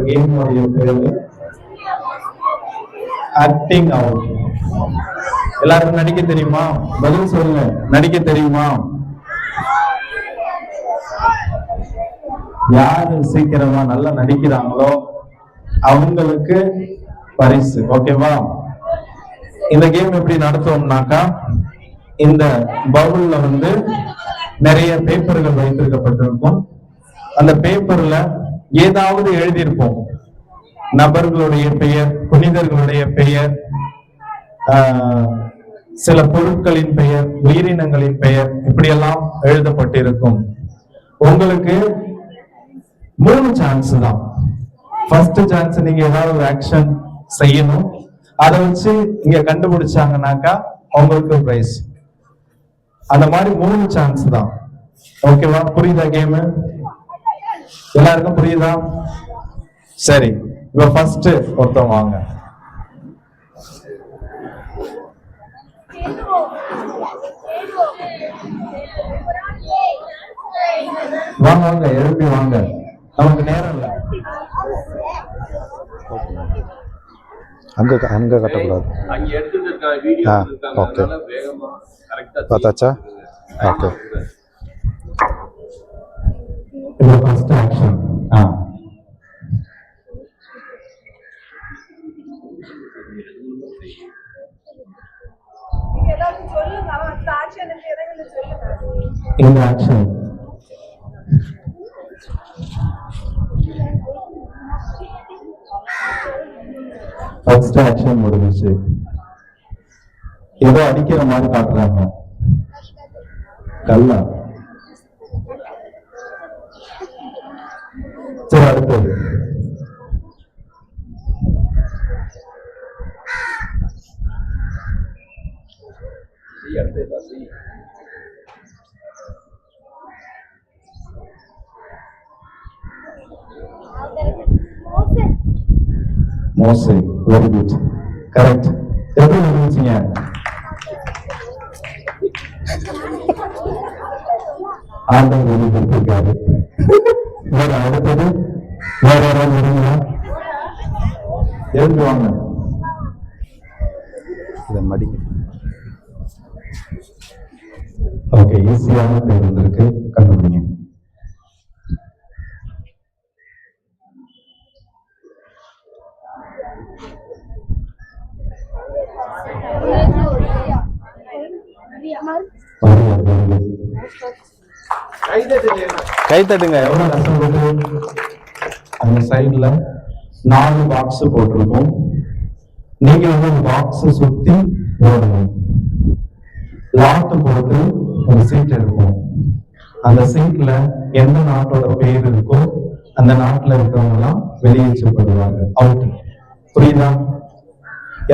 கேமுடைய பேரு acting out. எல்லாருக்கும் நடிக்க தெரியுமா? பதில் சொல்லுங்க. நடிக்க தெரியுமா? யாரு சீக்கிரமா நல்லா நடிக்கிறாங்களோ அவங்களுக்கு பரிசு. ஓகேவா? இந்த கேம் எப்படி நடத்துவோம்னாக்கா, இந்த பவுல்ல வந்து நிறைய பேப்பர்கள் வைத்திருக்கப்பட்டிருக்கும். அந்த பேப்பர்ல ஏதாவது எழுதியிருப்போம். நபர்களுடைய பெயர், புனிதர்களுடைய பெயர், சில பொருட்களின் பெயர், உயிரினங்களின் பெயர், இப்படியெல்லாம் எழுதப்பட்டிருக்கும். உங்களுக்கு 3 சான்ஸ் தான். ஃபர்ஸ்ட் சான்ஸ் நீங்க ஏதாவது ஒரு ஆக்ஷன் செய்யணும். அதை வச்சு இங்க கண்டுபிடிச்சாங்கன்னாக்கா உங்களுக்கு பிரைஸ். அந்த மாதிரி 3 சான்ஸ் தான். ஓகேவா? புரியுதா கேம்? எல்லாருக்கும் புரியுதா? சரி, இப்ப ஃபர்ஸ்ட் ஒருத்தவங்க வாங்க. வாங்க வாங்க, எழுப்பி வாங்க, நமக்கு நேரம் இல்ல. அங்க கட்டக்கூடாது. ஓகே, பார்த்தாச்சா? ஓகே, இப்போ ஃபர்ஸ்ட் ஆக்ஷன். இந்த ஆக்ஷன் ஃபர்ஸ்ட் ஆக்ஷன் முடிஞ்சிச்சு. ஏதோ அடிக்கிற மாதிரி காட்டுறாங்க. கல்லா? சரி, அடுத்தது. மோசே. Very good, correct. எப்படி நினைச்சீங்க? ஆண்டவர் வெளிப்படுத்திருக்காரு. வேற அடுத்தது வேற யாராவது வருங்களா? எழுந்துவாங்க. மடி. ஓகே, ஈஸியான பேர் வந்திருக்கு, கண்டுபிடிங்க. கை தட்டுங்க. எவ்வளவு கஷ்டப்பட்டு அந்த சைட்ல 4 பாக்ஸ் போட்டிருக்கோம். நீங்க வந்து அந்த பாக்ஸ் சுத்தி போடணும். லாட் போட்டு ஒரு சீட் எடுப்போம். அந்த சீட்ல எந்த நாட்டோட பேர் இருக்கோ அந்த நாட்டுல இருக்கிறவங்க எல்லாம் வெளியேற்றப்படுவாங்க, அவுட். புரியுதா?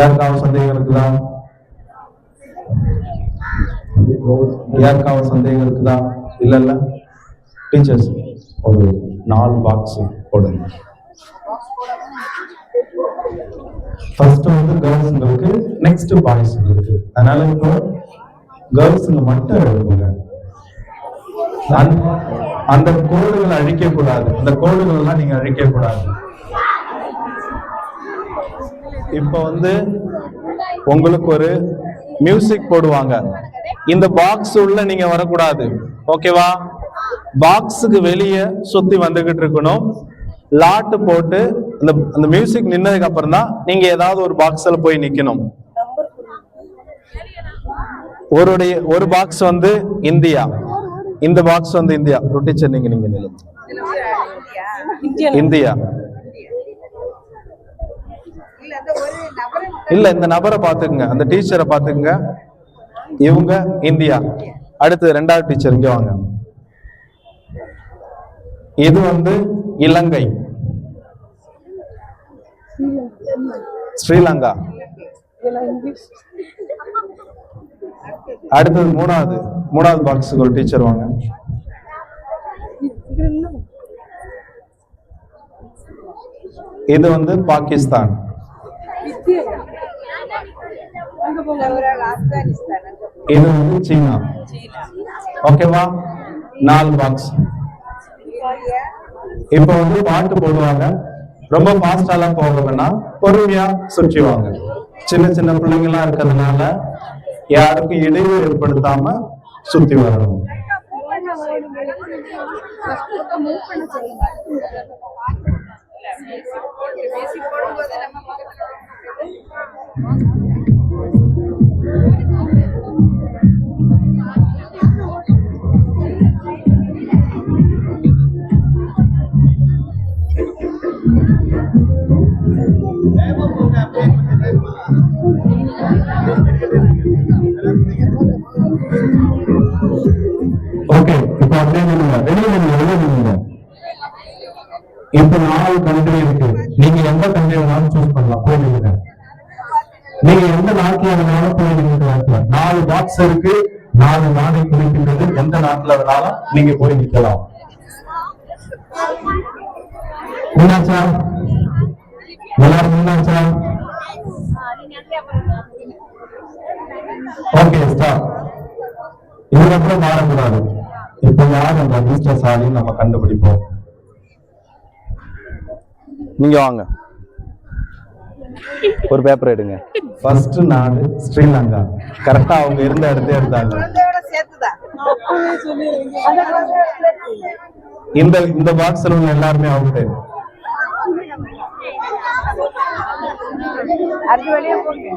யாருக்காவது சந்தேகம் இருக்குதா? யாருக்காவது சந்தேகம் இருக்குதா? இல்ல டீச்சர்ஸ் ஒரு 4 பாக்ஸ் போடுங்க. ஃபர்ஸ்ட் வந்து கேர்ள்ஸ்ங்களுக்கு, நெக்ஸ்ட் பாய்ஸ்ங்களுக்கு. அதனால இப்போ கேர்ள்ஸுங்க மட்டும் எழுதுங்க. அந்த கோடுகளை அழிக்க கூடாது. அந்த கோடுகள் எல்லாம் நீங்க அழிக்க கூடாது. இப்ப வந்து உங்களுக்கு ஒரு மியூசிக் போடுவாங்க. இந்த பாக்ஸ் உள்ள நீங்க வரக்கூடாது. ஓகேவா? பாக்ஸுக்கு வெளியே சுத்தி வந்துகிட்டு இருக்கணும். லாட் போட்டு அந்த மியூசிக் நின்னதுக்கு அப்புறம் தான் நீங்க ஏதாவது ஒரு பாக்ஸ்ல போய் நிக்கணும். ஒரு பாக்ஸ் வந்து இந்தியா, இந்த பாக்ஸ் வந்து இந்தியா. டீச்சர் நீங்க நில்லுங்க. இந்தியா இல்ல, இந்த நபரை பாத்துக்குங்க, அந்த டீச்சரை பாத்துக்குங்க. இவங்க இந்தியா. அடுத்து 2வது டீச்சர் இங்க வாங்க. இது வந்து இலங்கை, ஸ்ரீலங்கா. அடுத்தது 3வது பாக்ஸுக்கு ஒரு டீச்சர் வாங்க. இது வந்து பாகிஸ்தான். இது வந்து சீனா. ஓகேவா? 4 பாக்ஸ். இப்ப வந்து பாட்டு போடுவாங்க. ரொம்ப ஃபாஸ்டாலாம் போக வேணாம், பொறுமையா சுற்றி வாங்க. சின்ன சின்ன பிள்ளைங்களாம் இருக்கிறதுனால யாருக்கும் இடையூறு ஏற்படுத்தாம சுத்தி வரணும். ஓகே, இப்போ அப்படியே வெளியே இப்ப 4 கண்ட்ரி இருக்கு. நீங்க எந்த கண்ட்ரி வேணாலும் சூஸ் பண்ணலாம். போயிடுங்க, நீங்க எந்த நாட்டுல வேணாலும் போயிடுங்க. 4 பாக்ஸ் இருக்கு, 4 நாடு குறிக்கின்றது. எந்த நாட்டுல வேணாலும் நீங்க போய் நிக்கலாம். என்னாச்சா எல்லாரும்? என்னாச்சா? Okay, stop. இதுக்கப்புறம் மாறக்கூடாது. இப்ப யார் அந்த அதிர்ஷ்டசாலின்னு நம்ம கண்டுபிடிப்போம். நீங்க வாங்க, ஒரு பேப்பர் எடுங்க. ஃபர்ஸ்ட் நாடு ஸ்ரீலங்கா. கரெக்டா அவங்க இருந்த இடத்தே எடுத்தாங்க. இந்த பாக்ஸ்ல உள்ள எல்லாருமே அவுட்.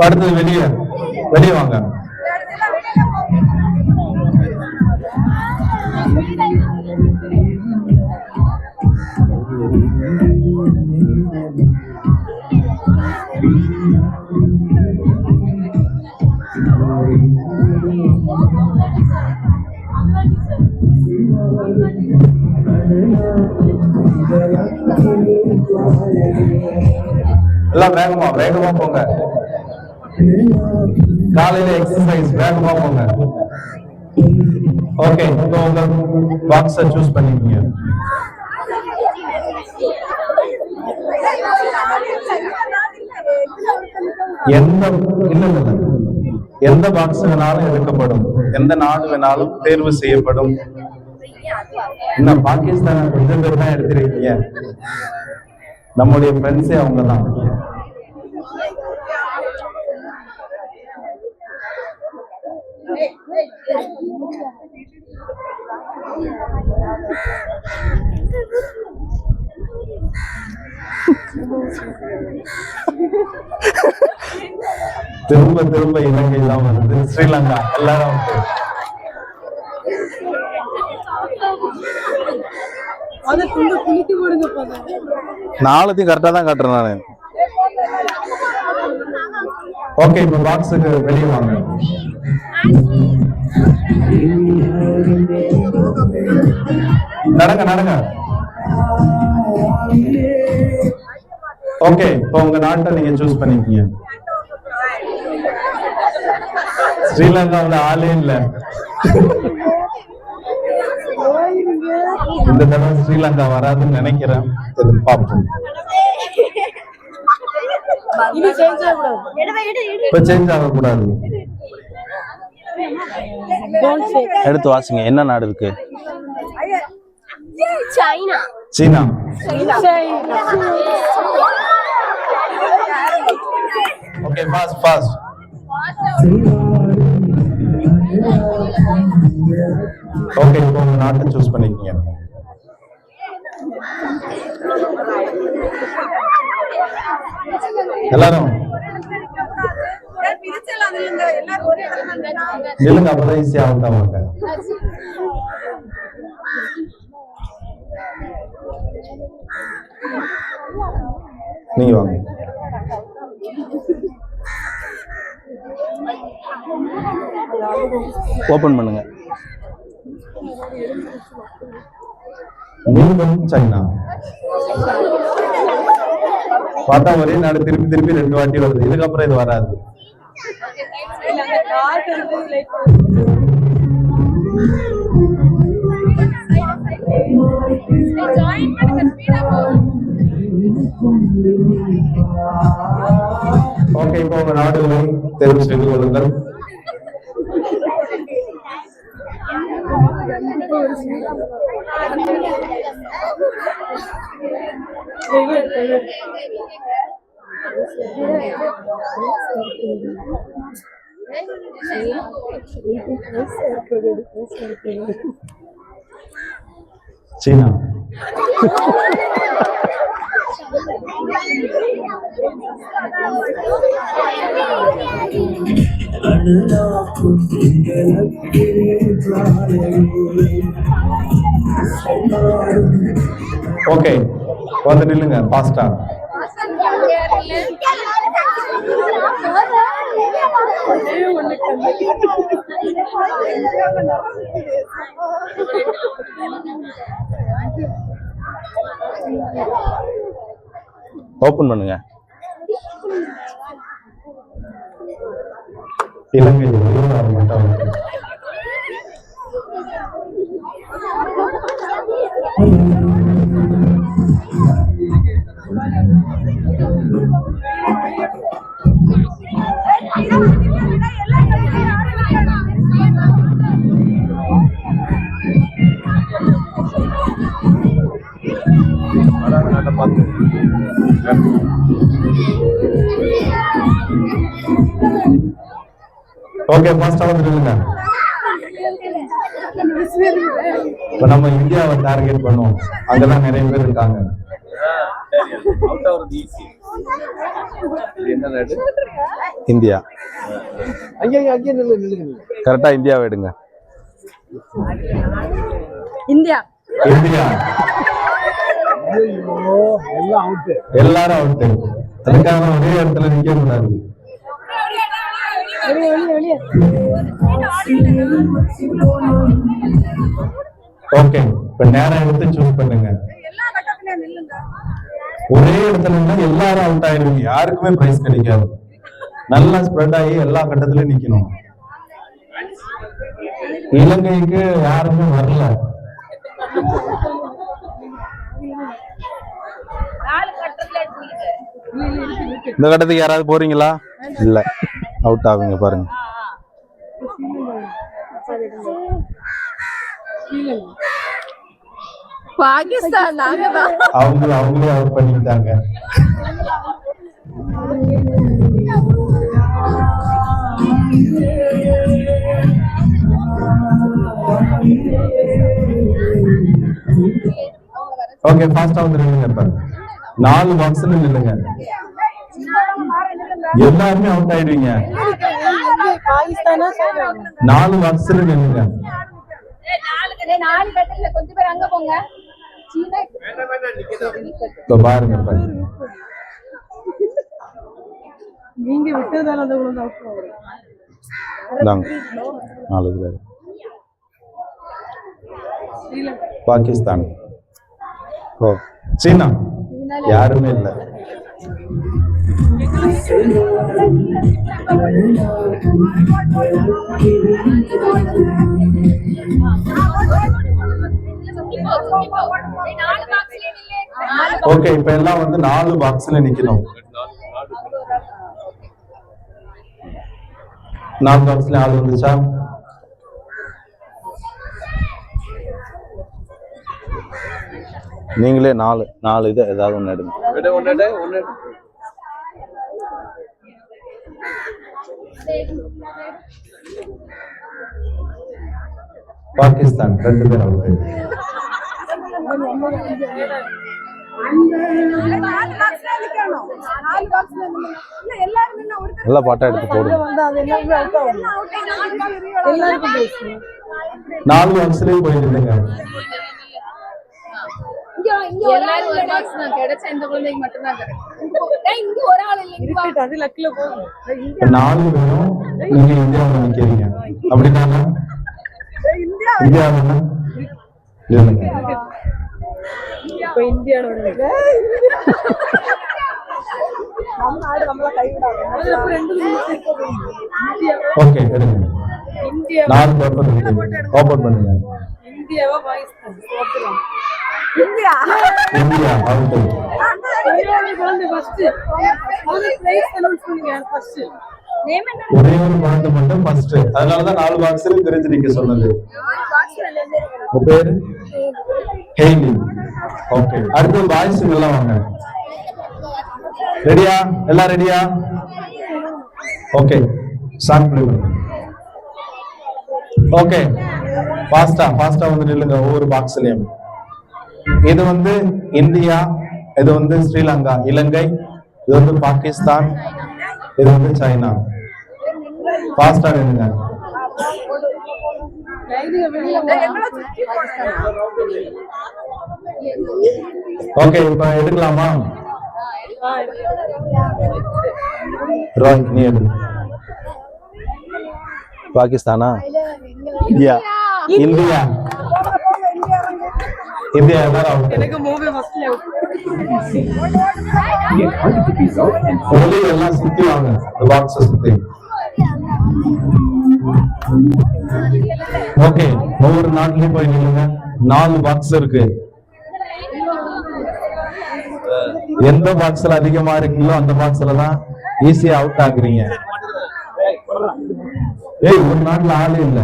அடுத்தது வெளியே வாங்க. எல்லாம் வேகமா போங்க. காலையில எக்ஸசைஸ், வேகமா போங்க. ஓகே, இப்போ உங்க பாக்ஸை சூஸ் பண்ணிக்கீங்க. எந்த பாக்ஸ் வேணாலும் எடுக்கப்படும், எந்த நாடு வேணாலும் தேர்வு செய்யப்படும். இன்னும் பாகிஸ்தான் கொஞ்சம் பேர் தான் எடுத்திருக்கீங்க. நம்முடைய ஃப்ரெண்ட்ஸே அவங்க தான். திரும்ப இலங்கை தான் வருது, ஸ்ரீலங்கா எல்லாரும். நாலுத்தையும் கரெக்டா தான் காட்டுறேன் நானு. ஓகே, இப்போ பாக்ஸுக்கு வெளியே வாங்க. நடங்க. ஓகே, இப்போ உங்க நாட்டை நீங்க சூஸ் பண்ணிக்கீங்க. ஸ்ரீலங்காவில் ஆளே இல்ல. இந்த தடவை ஸ்ரீலங்கா வராதுன்னு நினைக்கிறேன். பார்ப்போம். இப்ப சேஞ்ச் ஆகக்கூடாது. எடுத்து வாசிங்க. என்ன நாடு இருக்கு? சீனா. Okay, fast. ஓகே, இப்போ உங்க நாட்டை சூஸ் பண்ணிக்கீங்க. எல்லாரும் நில்லுங்க, அப்பதான் ஈஸியா அவுட் ஆவாங்க. நீங்க வாங்க. ஓபன் பண்ணுங்க. மீண்டும் சைனா. பார்த்தா ஒரே நாடு திருப்பி 2 வாட்டி வருது. இதுக்கப்புறம் இது வராது. ஓகே, இப்போ உங்க நாடுகளை தேர்வு செய்து கொள்ளுங்கள். சீனா. ஓகே, வந்து நில்லுங்க ஃபாஸ்டா. ஓபன் பண்ணுங்க. இலங்கை மட்டும் ஓகே, ஃபாஸ்டா வந்துருங்க. இப்ப நம்ம இந்தியாவை டார்கெட் பண்ணுவோம். அங்கதான் நிறைய பேர் இருக்காங்க. இந்தியா. கரெக்டா இந்தியாவை எடுங்க. இந்தியா. இந்தியா. எல்லாரும் அவுட். அதுக்காக ஒரே இடத்துல நிக்க கூடாது. ஓகே, இப்ப நேரம் எடுத்து சூஸ் பண்ணுங்க. ஒரே இடத்துல இருந்தா எல்லாரும் அவுட் ஆயிருவீங்க. யாருக்குமே பிரைஸ் கிடைக்காது. நல்லா ஸ்ப்ரெட் ஆகி எல்லா கட்டத்திலயும் நிக்கணும். இலங்கைக்கு யாருமே வரல. இந்த கட்டத்துக்கு யாராவது போறீங்களா? இல்ல, அவுட் ஆகுங்க பாருங்க. பாகிஸ்தான் அவங்களே அவுட் பண்ணிட்டாங்க. ஓகே, ஃபாஸ்டா வந்து நில்லுங்க. இப்ப 4 பாக்ஸ்ல நில்லுங்க. எல்லாருமே அவுட் ஆயிடுவீங்க. 4 பாக்ஸ்ல நில்லுங்க. கொஞ்சம் பேர் அங்க போங்க. பாருங்க நீங்க விட்டதால அந்த உள்ள தாங்க 4 பேர். பாகிஸ்தான். ஓ, சீனா யாருமே இல்ல. ஓகே, இப்ப எல்லாம் வந்து 4 பாக்ஸ்ல நிக்கணும். 4 பாக்ஸ்ல ஆள் வந்துச்சா? நீங்களே 4 இது ஏதாவது ஒண்ணு எடுங்க. பாகிஸ்தான் 2 பேர் அவுட். எல்லா பாட்டா எடுத்து போடுங்க. 4 பாக்ஸ்லயும் போய் நில்லுங்க. எல்லாரும் ஒரு பாக்ஸ் தான் கிடைச்ச இந்த குழந்தைக்கு மட்டும் தான் கிடைக்கும். இங்க ஒரு ஆள் இல்ல. அது லக்ல போகும். 4 பேரும் நீங்க இந்தியாவுல நிக்கிறீங்க. அப்படிதானே? இந்தியாவுல இல்லைங்க. இப்ப இந்தியால வருது. நம்ம நாடு நம்மள கைவிடாது. ஓகே, எடுங்க. இந்தியா 4 பேப்பர் ஓபன் பண்ணுங்க. இந்தியாவா பாகிஸ்தான் ஓபன். India out. குழந்தை ஃபர்ஸ்ட் அவங்க பிரைஸ் அனௌன்ஸ் பண்ணுங்க. ஃபர்ஸ்ட் ஒரே ஒரு குழந்தை மட்டும் ஃபர்ஸ்ட். அதனாலதான் 4 பாக்ஸ்ல பிரிச்சு நீங்க சொன்னது. உங்க பேரு ஹெய்லி. ஓகே, அடுத்து பாய்ஸுங்க எல்லாம் வாங்க. ரெடியா? எல்லாம் ரெடியா? ஓகே, ஸ்டார்ட் பண்ணுங்க. ஓகே, ஃபாஸ்டா வந்து நில்லுங்க ஒவ்வொரு பாக்ஸ்லயும். இது வந்து இந்தியா, இது வந்து ஸ்ரீலங்கா, இலங்கை, இது வந்து பாகிஸ்தான், இது வந்து சைனா. ஃபாஸ்டா நில்லுங்க. ஓகே, இப்ப எடுக்கலாமா? ரோய், நீ எடு. பாகிஸ்தானா? இந்தியா. இந்தியா எல்லாரும் அவுட். எல்லாம் சுத்தி வாங்க, பாக்ஸ் சுத்தி. ஓகே, ஒவ்வொரு நாட்டிலையும் போய் நில்லுங்க. 4 பாக்ஸ் இருக்கு. எந்த பாக்ஸ்ல அதிகமா இருக்கீங்களோ அந்த பாக்ஸ்ல தான் ஈஸியா அவுட் ஆகுறீங்க. ஏய், ஒரு நாட்டுல ஆளே இல்ல.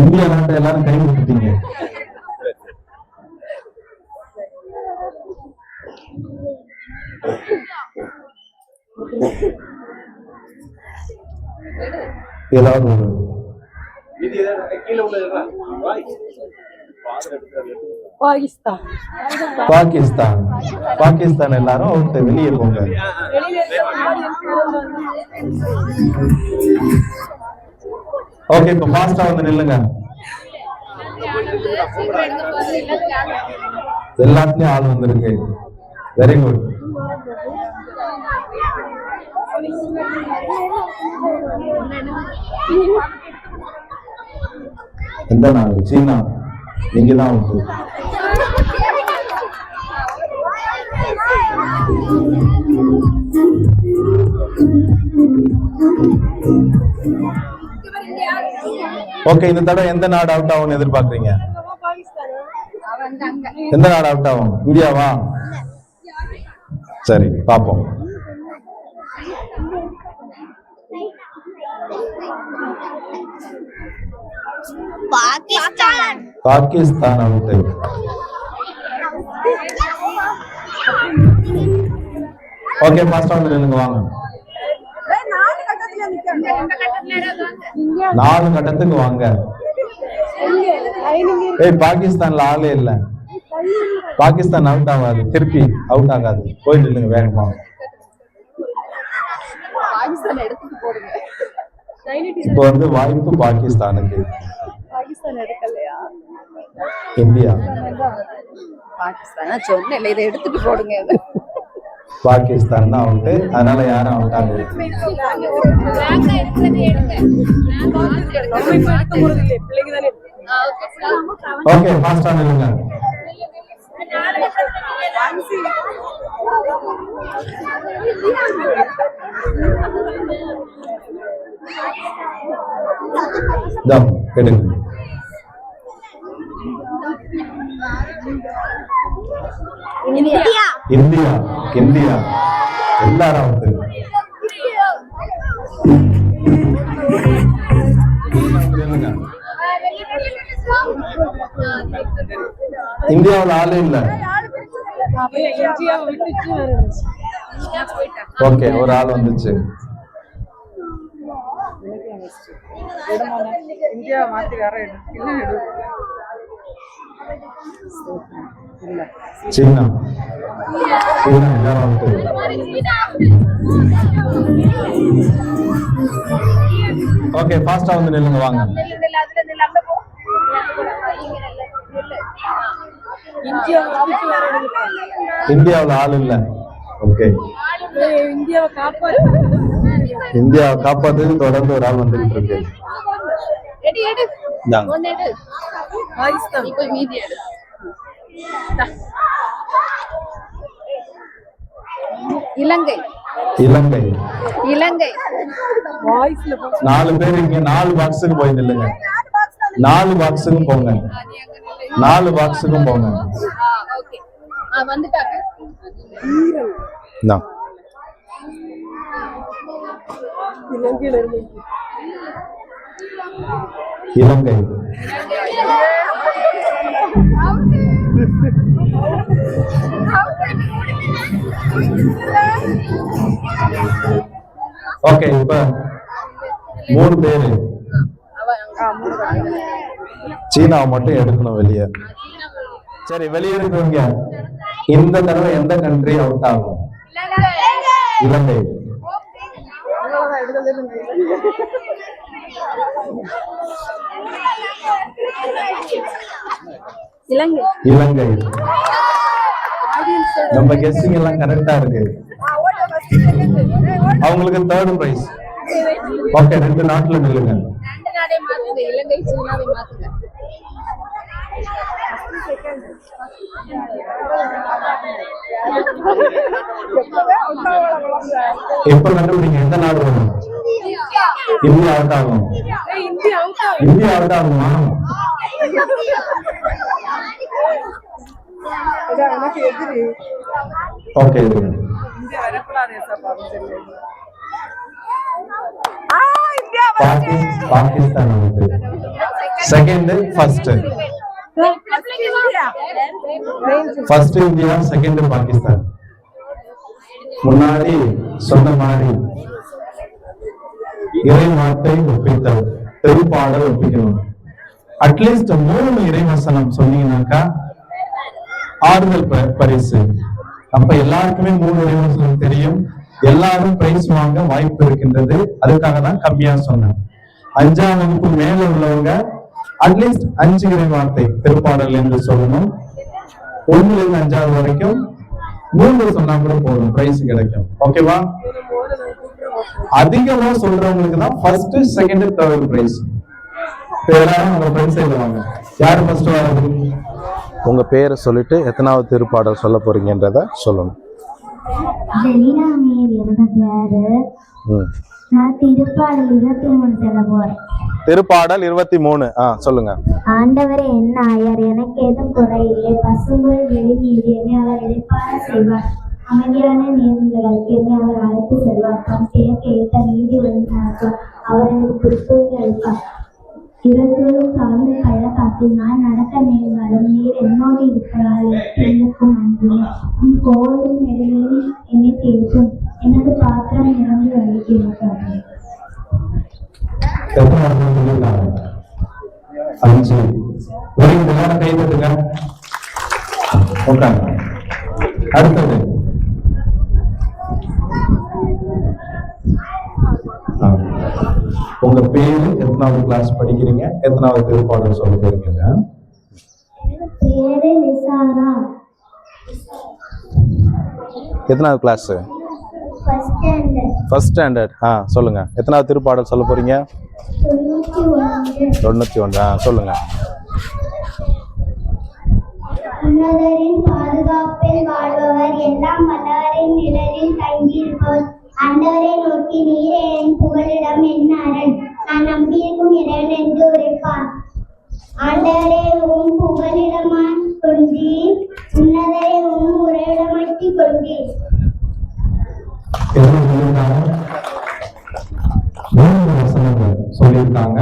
இந்தியா நாட்டை எல்லாரும் கை விட்டுட்டீங்க. ஏதாவது ஒரு பாகிஸ்தான் எல்லாரும் அவுட், வெளியே போங்க. ஓகே, இப்ப ஃபாஸ்டா வந்து நில்லுங்க. எல்லாத்துலயும் ஆள் வந்திருக்கு. Very good. எந்த நாடு? சீனா. நீங்க தான் அவுட். ஓகே, இந்த தடவை எந்த நாடு அவுட் ஆகும்னு எதிர்பார்க்கறீங்க? எந்த நாடு அவுட் ஆகும்? இந்தியாவா? சரி, பாப்போம். பாகிஸ்தான் அவுட். ஓகே, ஃபாஸ்டா வந்து நில்லுங்க, வாங்க. 4 கட்டத்துக்கு வாங்க. ஏய், பாகிஸ்தான்ல ஆளே இல்ல. பாகிஸ்தான் அவுட் ஆகாது, திருப்பி அவுட் ஆகாது. போய் நில்லுங்க வேகமா. இப்போ வந்து வாய்ப்பு பாகிஸ்தானுக்கு. இந்தியா. பாகிஸ்தான் தான் அவுட். அதனால யாரும் அவுட் ஆகல. ஓகே, ஃபாஸ்டா நில்லுங்க. தம் எடுங்க. இந்தியா எல்லாரும் அவுட். இந்தியாவில் ஆளே இல்ல. ஓகே, ஒரு ஆள் வந்துச்சு. சீனா எல்லாரும் அவுட். ஓகே, ஃபாஸ்டா வந்து நில்லுங்க, வாங்க. இந்தியாவில் ஆள் இல்ல. ஓகே, இந்தியாவை காப்பாத்து தொடர்ந்து ஒரு ஆள் வந்துகிட்டு இருக்கு. இலங்கை 4 பேர் இங்க 4 பாக்ஸுக்கு போய் நில்லுங்க. 4 பாக்ஸுக்கும் போங்க. 4 பாக்ஸுக்கும் போங்க. இலங்கை. ஓகே, இப்ப 3 பேரு. சீனாவை மட்டும் எடுக்கணும் வெளியே. சரி, வெளியே இருக்கிறவங்க இந்த தடவை எந்த கண்ட்ரி அவுட் ஆகும்? இலங்கை. இலங்கை. நம்ம கெஸ்டிங் எல்லாம் கரெக்டா இருக்கு. அவங்களுக்கு 3rd பிரைஸ். ஓகே, 2 நாட்டுல நில்லுங்க. இலங்கை சீனாவை மாத்துங்க. எப்ப கண்டுபிடிங்க எந்த நாடு வரும்? இந்தியா அவுட் ஆகும். இந்தியா அவுட் ஆகுமா? ஓகே, பாகிஸ்தான் வந்து second, first India, second Pakistan. முன்னாடி சொன்ன மாதிரி இறை வார்த்தை ஒப்பித்தல், திருப்பாடல் ஒப்பிக்கணும். அட்லீஸ்ட் 3 இறைவசனம் சொன்னீங்கன்னாக்கா ஆறுதல் பரிசு. அப்ப எல்லாருக்குமே 3 இறைவசனம் தெரியும், எல்லாரும் பிரைஸ் வாங்க வாய்ப்பு இருக்கின்றது. அதுக்காக தான் கம்மியா சொன்னேன். 5ஆம் வகுப்பு மேல உள்ளவங்க அட்லீஸ்ட் 5 இறை வார்த்தை திருப்பாடல் என்று சொல்லணும். 1ல இருந்து 5வது வரைக்கும் 3 சொன்னா கூட போதும், பிரைஸ் கிடைக்கும். ஓகேவா? அதிகமா சொல்றவங்களுக்கு தான் ஃபர்ஸ்ட், செகண்ட், 3rd பிரைஸ். எல்லாரும் உங்க ஃப்ரெண்ட்ஸ் எழுதுவாங்க. யாரு ஃபர்ஸ்ட் வராது? உங்க பேரை சொல்லிட்டு எத்தனாவது திருப்பாடல் சொல்ல போறீங்கன்றத சொல்லணும். திருப்பாடல் 23. சொல்லுங்க. ஆண்டவரே என் ஆயர், எனக்கு ஏதும் குறையில்லை. பசும்புல் வெளிநீர் என்னை அவர் இளைப்பாற செய்வார். அமைதியான நீர்நிலைகளுக்கு என்னை அவர் அழைத்து செல்வார். தம் செயற்கைத்த நீதி வழி நடக்கும். அவர் எனக்கு புத்துயிர் அளிப்பார். இரவுகளும் சாவின் பள்ளத்தாக்கில் நான் நடக்க நேர்ந்தாலும் நீர் என்னோடு இருக்கிறார். எனக்கும் நன்றி. உன் கோலும் நெடுவேலும் என்னை தேற்றும். எனது பாத்திரம் நிரம்பி வலிக்கிறது. 5. கை தட்டுங்க. அடுத்தது உங்க பேரு, எத்தனாவது கிளாஸ் படிக்கிறீங்க, எத்தனாவது திருப்பாடல் சொல்ல போறீங்க? எத்தனாவது கிளாஸ்? First standard. சொல்லுங்க. எத்தனாவது திருப்பாடல் சொல்ல போறீங்க? 91. சொல்லுங்க. உன்னதரின் பாதுகாப்பில் வாழ்பவர், எல்லாம் வல்லவரின் நிழலில் தங்கியிருப்பவர். ஆண்டவரை நோக்கி, நீரே என் புகலிடம், என் அரண், நான் நம்பியிருக்கும் இறைவன் என்று உரைப்பார். ஆண்டவரே உம் புகலிடமாய் கொண்டீர், உன்னதரை உம் உறைவிடமாக்கிக் கொண்டீர். சொல்லியிருக்காங்க.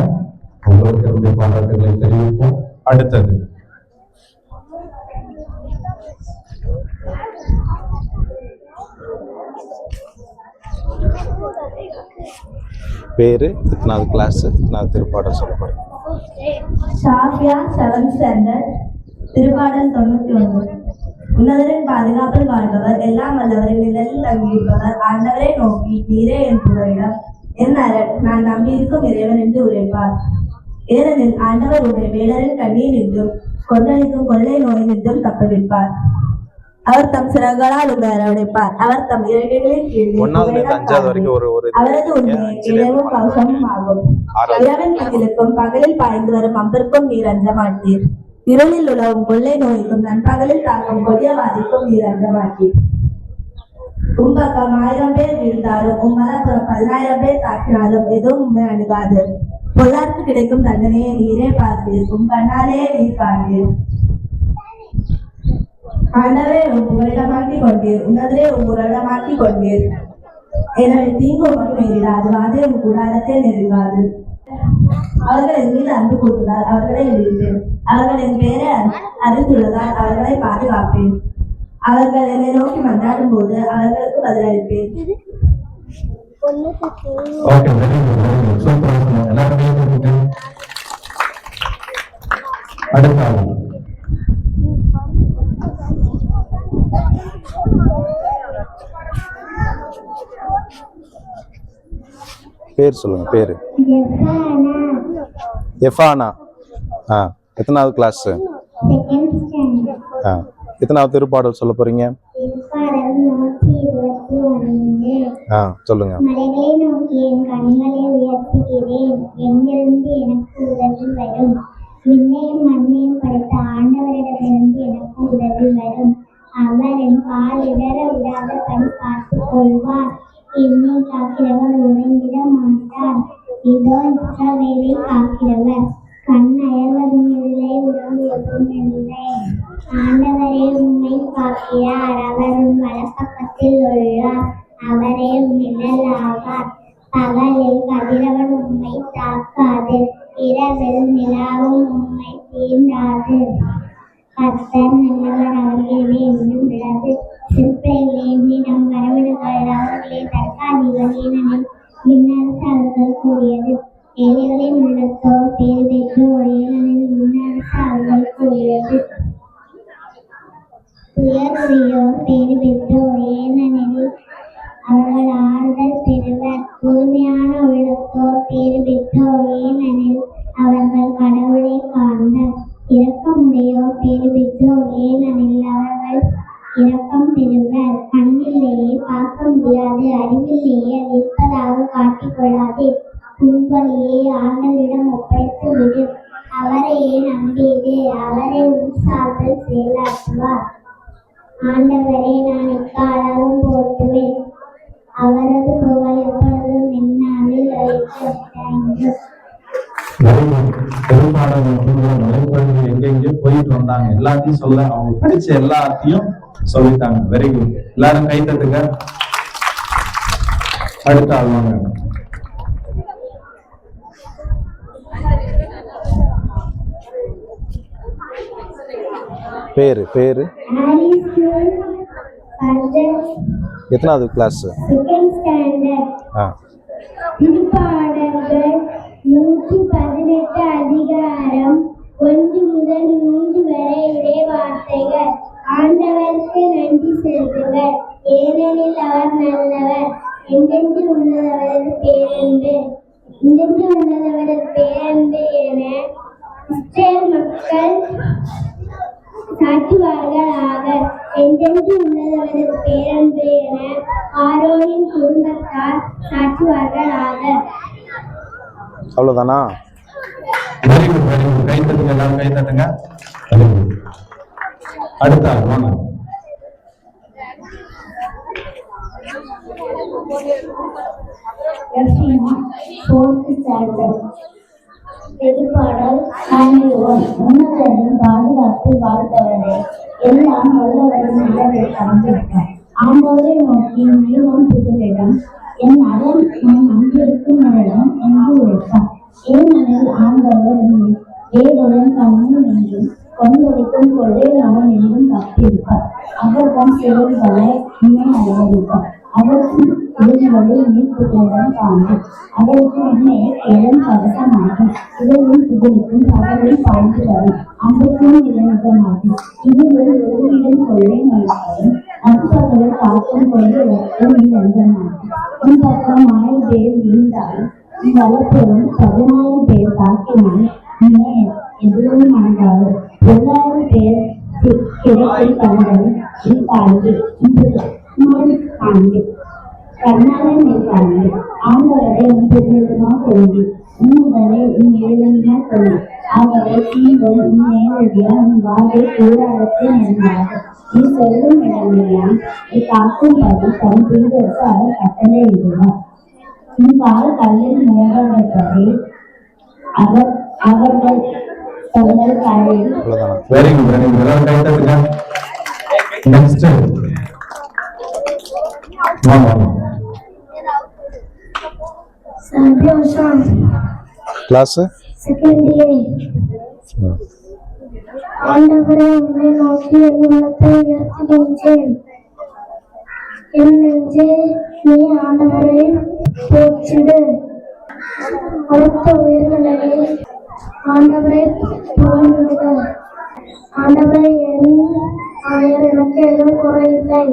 உங்களுக்கு பாராட்டுகளை தெரிவிப்போம். அடுத்தது பேரு, எத்தனாவது கிளாஸ், எத்தனாவது திருப்பாடல் சொல்ல போறீங்க? ஷாஃபியா 7th ஸ்டாண்டர்ட். திருப்பாடல் 91. உன்னதரின் பாதுகாப்பில் வாழ்பவர், எல்லாம் வல்லவரின் நிழலில் தங்கியிருப்பவர். ஆண்டவரை நோக்கி, நீரே என் புகலிடம், என் அரண், நான் நம்பியிருக்கும் இறைவன் என்று உரைப்பார். ஏனெனில் ஆண்டவர் உடைய வேடரின் கண்ணியில் நின்றும் கொந்தளிக்கும் கொள்ளை நோய் நின்றும் தப்புவிப்பார். அவர் தம் சிறகுகளால் உங்களை அரவணைப்பார். அவர் தம் இறக்கைகளின் கீழ் அவரது உண்மையை இளவும் கவசமும் ஆகும். இரவின் பகலுக்கும் பகலில் பாய்ந்து வரும் அம்பிற்கும் நீர் அஞ்ச மாட்டீர். இருளில் உலவும் கொள்ளை நோய்க்கும் நண்பகலில் தாக்கும் கொடியவாதிக்கும் நீர் அஞ்ச மாட்டீர். உம்பக்கம் 1000 பேர் வீழ்ந்தாலும், உம்மலப்புறம் 10000 பேர் தாக்கினாலும் எதுவும் உண்மை அணுகாது. பொல்லாருக்கு கிடைக்கும் தண்டனையை நீரே பார்ப்பீர், உம் கண்ணாலே நீர் காண்பீர். ஆண்டவரே உம் புகலிடமாக்கிக் கொண்டீர், உன்னதரே உம் உறைவிடமாக்கிக் கொண்டீர். எனவே தீங்கு மட்டும் நேரிடாது, வாதை உன் கூடாரத்தை நெருங்காது. அவர்கள் என் மீது அன்பு கூறுவதால் அவர்களை விடுவிப்பேன். அவர்கள் என் பெயரை அறிந்துள்ளதால் அவர்களை பாதுகாப்பேன். அவர்கள் என்னை நோக்கி மன்றாடும் போது அவர்களுக்கு பதிலளிப்பேன். Okay, very good, very good, சூப்பரா சொன்னீங்க. எல்லாரும் கை தட்டிட்டு. அடுத்த ஆள். பேர் சொல்லுங்க. பேரு எஃபானா. எத்தனாவது கிளாஸ்? எத்தனாவது திருப்பாடல் சொல்ல போறீங்க? சொல்லுங்க. மலைகளை நோக்கி என் கண்களை உயர்த்துகிறேன், எங்கிருந்து எனக்கு உதவி வரும்? விண்ணையும் மண்ணையும் படைத்த ஆண்டவரிடமிருந்து எனக்கு உதவி வரும். அவர் என் கால் இடற விடாதபடி பார்த்துக் கொள்வார். என்னை காக்கிறவர் உறங்கிட மாட்டார். இதோ இஸ்ரவேலை காக்கிறவர் கண் அயர்வதும் இல்லை, உறங்குவதும் இல்லை. ஆண்டவரே உம்மை காக்கிறார், அவர் உம் வலப்பக்கத்தில் உள்ளார். அவரே நிழல் ஆவார். பகலில் கதிரவன் உம்மை தாக்காது, இரவில் நிலாவும் உம்மை தீண்டாது. கர்த்தர் நல்லவர், அவர்களே இன்னும் விடாது. சிற்பிகளை எண்ணி நம் வரவிடுங்கள், அவர்களை தற்காலிகள், ஏனெனில் விண்ணரசு அவர்கள் கூறியது. ஏழைகளின் உள்ளத்தோர் பேர் பெற்றோர், ஏனெனில் விண்ணரசு அவர்கள் கூறியது. துயருடையோர் பேர் பெற்றோர், ஏனெனில் அவர்கள் ஆறுதல் பெறுவர். தூய்மையான உள்ளத்தோர் பேர் பெற்றோர், ஏனெனில் அவர்கள் கடவுளை காண்பர். இரக்கமுடையோர் பேர் பெற்றோர், ஏனெனில் அவர்கள் இரக்கம் பெறுவர். கண்ணிலேயே பார்க்க முடியாது, அறிவிலேயே இருப்பதாக காட்டிக்கொள்ளாதே. உன்பலியை ஆண்டவரிடம் ஒப்படைத்து விடு, அவரையே நம்பிடு, அவரை உன் சார்பில் செயலாற்றுவார். ஆண்டவரை நான் எக்காலமும் போற்றுவேன், அவரது புகழ் எப்பொழுதும் என்னாவில் வைத்திருக்கிறேன். எங்கெங்கயோ போயிட்டு வந்தாங்க, எல்லாத்தையும் சொல்ல அவங்க படிச்ச எல்லாத்தையும் சொல்லிட்டாங்க. வெரி குட், எல்லாரும் கை தட்டுங்க. அடுத்த ஆள் வாங்க. பேரு பேரு எத்தனாவது கிளாஸ்? Second standard. திருப்பாடல்கள் 118 அதிகாரம் 1 முதல் 3 வரை இறை வார்த்தைகள். ஆண்டவருக்கு நன்றி செலுத்துங்கள், ஏனெனில் அவர் நல்லவர். என்றென்று உள்ளதவரது பேரன்பு, என்றென்று உள்ளதவரது பேரன்பு என இஸ்ரேல் மக்கள் சாற்றுவார்களாக. என்றென்று உள்ளதவரது பேரன்பு என ஆரோனின் குடும்பத்தார் சாற்றுவார்களாக. அவ்வளவுதானா? வெரி குட், வெரி குட், கை தட்டுங்க, எல்லாரும் கை தட்டுங்க. அடுத்த ஆள் வாங்க. திருப்பாடல் 91. உன்னதரின் பாதுகாப்பு வாழ்த்தவரே, எல்லாம் வல்லவரின் நிழலில் தங்கியிருப்பார். ஆண்டவரை நோக்கி நீளம் புகலிடம், என் அரண் நான் அங்கிருக்கும் இடம் என்று உரைப்பார். ஏனெனில் ஆண்டவர் வேடுடன் கண்ணும் என்றும் கொந்தளிக்கும் கொள்ளையாளன் என்றும் தப்பியிருப்பார். அவர் தம் செயல்களை உண்மை அறிவறிப்பார். அவருக்கு இடங்களை நீக்குகளிடம் காணும். அவருக்கு உண்மை இடம் கவசமாகும். இரவில் புகழுக்கும் பகலில் பாய்ந்து வரும் அம்புக்கும் இலவசமாகும். இதுவில் ஒருவிடம் கொள்ளை நோய்களும் நண்பகலில் காக்கும் கொள்ளை இலவசமாகும். உன் பக்கம் 1000 பேர் வீழ்ந்தாலும் உன் வலப்புறம் 14 பேர் தாக்கினால் நீ எதுவும் ஆகாது. 1000 பேர் கிடைக்கும் கண்களும் காண்பு காண்பு கண்ணாலே காண்பு. ஆண்டவரை உன் புகழுமா கொள்வி, உன்னுடனே உன் எழுதினா கொள்ளு. அவரை தீங்கும் உன் நேரடியா உன் வாழ்வை கூடாரத்தை நெருங்காது. நீ சொல்லும் இடமெல்லாம் நீ காக்கும்படி தன் தூதருக்கு அவர் கட்டளை இடுவார். உன் கால் கல்லில் முயன்றபடி அவர்கள் தங்கள் காலில். வெரி குட், வெரி குட், எல்லாரும் கை தட்டுங்க. நெக்ஸ்ட் வாங்க. வருஷம் கிளாஸ் செகண்ட் இயர். ஆண்டவரே உம்மை நோக்கி என் உள்ளத்தை உயர்த்துகின்றேன். என் நெஞ்சே நீ ஆண்டவரை போற்றிடு. அடுத்த உயிர்களை ஆண்டவரை புகழ்ந்திடுக. ஆண்டவரை என் ஆயர் எனக்கு எதுவும் குறையில்லை.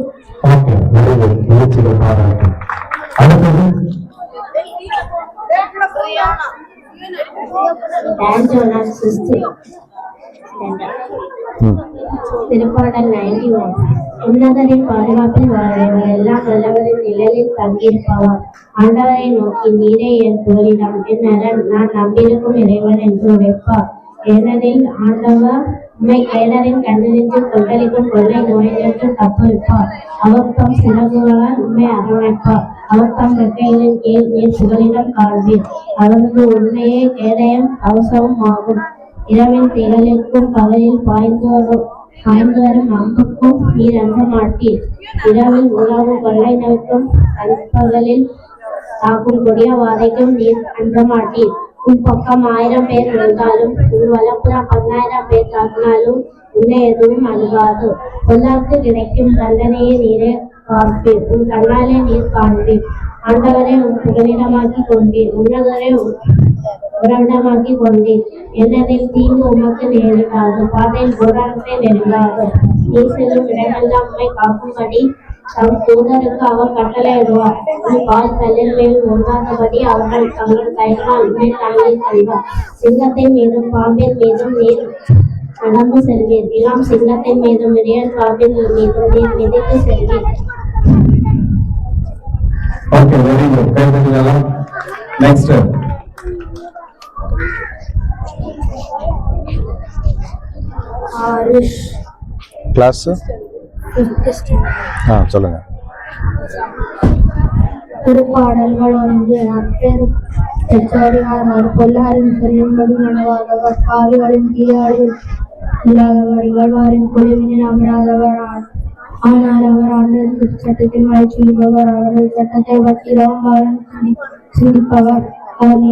Okay, very good. முயற்சிகள் பாராட்டு. அடுத்தது ஆண்டோனா சிஸ்டர். திருப்பாடல் 91. உன்னதரின் பாதுகாப்பில் வாழ்கிறவர் எல்லாம் நல்லவரின் நிழலில் தங்கியிருப்பவர். ஆண்டவரை நோக்கி நீரே என் புகலிடம், என் அரண், நான் நம்பியிருக்கும் இறைவன் என்று உரைப்பார். ஏனெனில் ஆண்டவர் உம்மை கேடரின் கண்ணினின்று கொந்தளிக்கும் கொள்ளை நோயிலிருந்து தப்புவிப்பார். அவர் தம் சிறகுகளால் உம்மை அரவணைப்பார். அவர் தம் ரெக்கைகளின் கீழ் நீர் புகலிடம் காண்பீர். அவரது உண்மையே கேடயம் கவசமும் ஆகும். இரவின் திகழிற்கும் பகலில் பாய்ந்து வரும் அம்புக்கும் நீர் அஞ்ச மாட்டீர். இரவில் உணவு கொள்ளை நோய்க்கும் பகலில் தாக்கும் கொடிய வாதைக்கும் நீர் அஞ்ச மாட்டீர். உன் பக்கம் 1000 பேர் விழுந்தாலும் உன் வலப்புறம் 10,000 பேர் தாக்கினாலும் உன்னை எதுவும் அணுகாது. பொல்லாருக்கு கிடைக்கும் தண்டனையை நீரே பார்ப்பீர். உன் கண்ணாலே நீர் காண்பீர். ஆண்டவரை உன் புகலிடமாக்கி கொண்டீர். உன்னதரை உறவிடமாக்கி கொண்டீர். என்னதில் தீங்கு உமக்கு நேரிடாது. பாதையில் போராட்டத்தை நெருங்காது. நீ செல்லும் இடமெல்லாம் உம்மை காக்கும்படி தம் தூதருக்கு அவர் கட்டளையிடுவார். உன் கால் கல்லின் மேல் ஒன்றாதபடி அவர்கள் தங்கள் கைகளால் உண்மை தாங்கி செல்வார். சிங்கத்தின் மீதும் பாம்பின் மீதும் நீர் நடந்து செல்வீர். இளம் சிங்கத்தின் மீதும் விரியன் பாம்பின் மீதும் நீர் மிதித்து செல்வீர். Okay, very good. கைதட்டலாம். நெக்ஸ்ட் ஆரிஷ். கிளாஸ் சொல்லுங்க. திருப்பாடல்கள் 1. அப்பேர் பெற்றோரியார் பொல்லாரின் செல்லும்படி நடவாதவர், பாவிகளின் தீயாடில் இல்லாதவர், இகழ்வாரின் குழுவினில் அமராதவர். ஆனால் அவர் ஆண்டவருக்கு சட்டத்தின் மழை செய்பவர். அவரது சட்டத்தை பற்றியும் அவன் சிந்திப்பவர். அவர்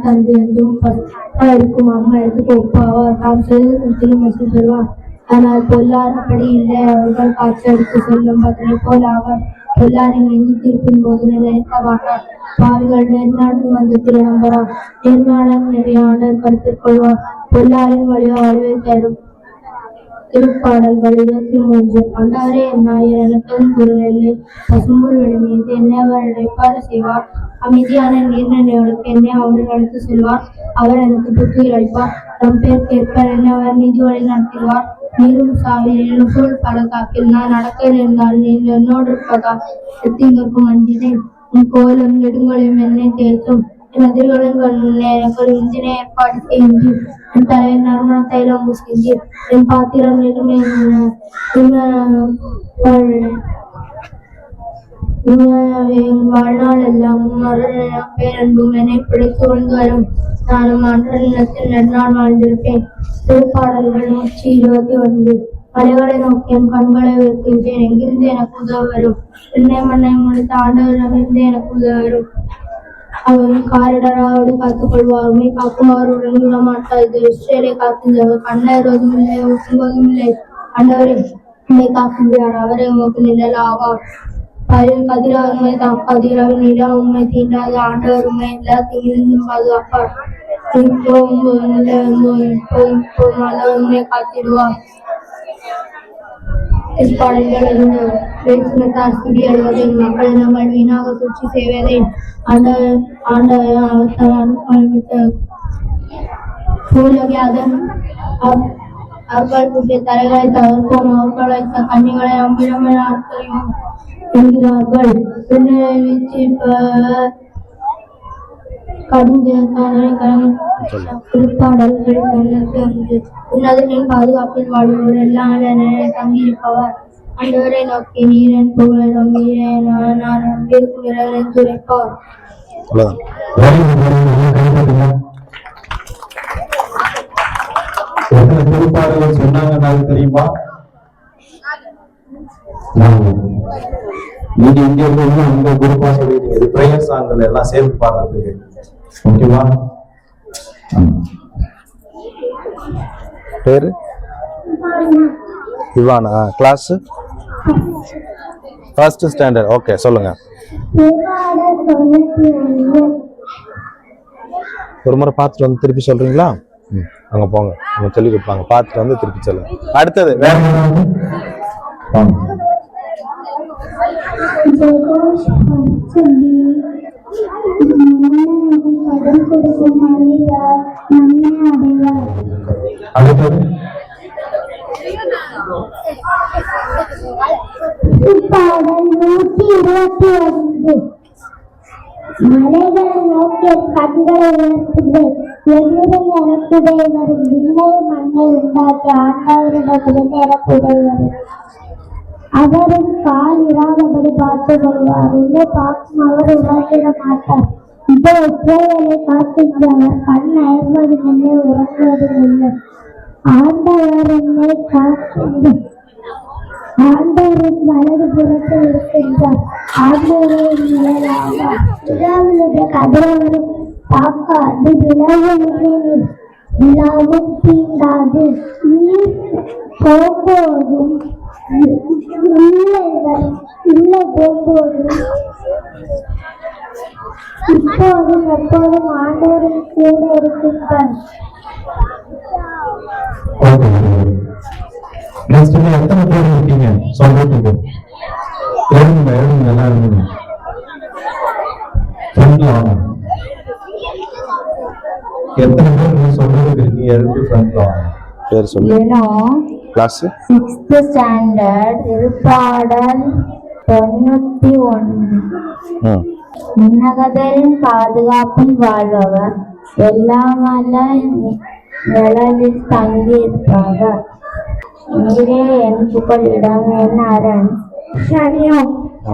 தந்து என்றும் இருக்கும் அம்மாவுக்கு ஒப்பாவார். தாம் செய்ததிலும் வெற்றி பெறுவார். ஆனால் பொல்லார் அப்படி இல்லை. அவர்கள் காட்சியடித்து செல்லும் பதிலை போல் அவர். பொல்லாரின் நெஞ்சு தீர்ப்பின் போது நிலைக்க மாட்டார். பாவிகள் நேர்நாடு மந்தத்தில் நம்புவார். நேர்நாடன் நெறியாளர் கருத்தில் கொள்வார். பொல்லாரின் வழியோ அழிவை தரும். திருப்பாடல்கள் 23. ஆண்டவரே என் ஆயர், எனக்கு குரலில்லை. பசும்புல் வெளி மீது என்னை அவர் இளைப்பாற செய்வார். அமைதியான நீர்நிலைகளுக்கு என்னை அவர் அழைத்து செல்வார். அவர் எனக்கு புத்துயிர் அளிப்பார். தம் பேர் கேட்பார். என்னை அவர் நீதி வழி நடத்துவார். நீரும் சாவிலும் சூழ் பலகாக்கில் நான் நடக்க இருந்தால் நீங்கள் என்னோடு இருப்பதால் எத்திங்கற்கும் அஞ்சினேன். உன் கோயிலும் நெடுங்களையும் என்னை தேய்த்தும் என் எதிர்களின் முன்னே எனக்கு ஒரு இன்ஜினை ஏற்பாடு செய்கின்றீர். என் தலைவர் நறுமண தைலம் பூசுகின்றீர். என் பாத்திரம் வாழ்நாள் எல்லாம் பேரன்பும் என்னை பிடித்து கொண்டு வரும். நானும் அன்ற நிலத்தில் நெடுநாள் வாழ்ந்திருப்பேன். திருப்பாடல்கள் 121. மலைகளை நோக்கி என் கண்களை வைக்கின்றேன். எங்கிருந்து எனக்கு உதவ வரும்? என்னை மண்ணை முடித்த ஆண்டவரிடமிருந்து எனக்கு உதவ வரும். அவன் காரிடராவோடு காத்துக் கொள்வார். உண்மை காக்கும் அவர் உடன் விட மாட்டார். இது இஸ்ரேலை காக்கின்றவர். கண்ணேறுவதும் இல்லை, ஒட்டுவதும் இல்லை. ஆண்டவரை உண்மை காக்கின்றார். அவரை உமக்கு நிழல் ஆவார். பயிர் கதிரா உண்மை தாக்காதிராவின் நிலா உண்மை தீண்டாது. ஆண்டவர் உண்மை எல்லா தீங்கிலிருந்தும் பாதுகாப்பார். உண்மை காத்திடுவார். திருப்பாடல்கள் மக்கள் நாங்கள் வீணாக சூழ்ச்சி செய்வதை அவர்களுடைய தலைகளை தவிர்ப்போம். அவர்கள் வைத்த கண்ணிகளை அம்பிடமே ஆட்களையும் என்கிறார்கள். திருப்பாடல்கள் உன்னதனின் பாதுகாப்பில் வாழ்வோர் எல்லாம் தங்கியிருப்பவர். ஆண்டவரை நோக்கி நீரன் புகழும் நீரே நான் நம்பியிருக்கும் இறைவன் துரைப்பார். எத்தனை திருப்பாடல்கள் சொன்னாங்க தெரியுமா? நீங்க இங்க இருந்து உங்க குரூப்பா சொல்லிட்டீங்க இது பிரேயர் சாங்கள் எல்லாம் சேர்ந்து பாடுறதுக்கு. ஓகேவா? பேரு Ivana, class first standard. Okay, சொல்லுங்க. ஒரு முறை பார்த்துட்டு வந்து திருப்பி சொல்றீங்களா? அங்க போங்க, அவங்க சொல்லி கொடுப்பாங்க. பார்த்துட்டு வந்து திருப்பி சொல்லுங்க. அடுத்தது வேற யாராவது? வாங்க. அடுத்தது பாடல் 121. மலைகளை நோக்கிய கண்களை உயர்த்துதே, எதிரை எனக்குதே வரும். விண்ணை மண்ணை உண்டாக்கி ஆண்டவரிடம் எனக்குதே வரும். அவரும் கால் இராதபடி பார்த்துக் கொள்வார். உள்ளே பார்க்கும் அவர் உறங்கிட மாட்டார். இதோ இஸ்ரவேலை காக்கின்றவர் கண் அயர்வது இல்லை, உறங்குவதும் இல்லை. ஆண்டவர் என்னை காக்கின்றார். ஆண்டவரின் வலது புறத்தில் இருக்கின்றார். ஆண்டவரின் நிழலாவார். இரவிலுடைய கதிரவரும் தாக்காது, விழாவும் தீண்டாது. நீர் போகும்போதும் உள்ளே போகும்போதும் இப்போதும் எப்போதும் ஆண்டவரின் கூட இருக்கின்றார். நெக்ஸ்ட் எத்தனை பேர் இருக்கீங்க சொல்றதுக்கு? எழுதுங்க எல்லாம் எழுதுங்க. ஃப்ரெண்ட்ல வாங்க. எத்தனை பேர் நீங்க சொல்றதுக்கு இருக்கீங்க? எழுதி ஃப்ரெண்ட்ல வாங்க. பேர் சொல்லுங்க. Class 6th standard. திருப்பாடல் 91. உன்னதரின் பாதுகாப்பில் வாழ்பவர் எல்லாம் வல்ல நிழலில் தங்கியிருப்பவர். நீரே என் புகலிடம், என் அரண்.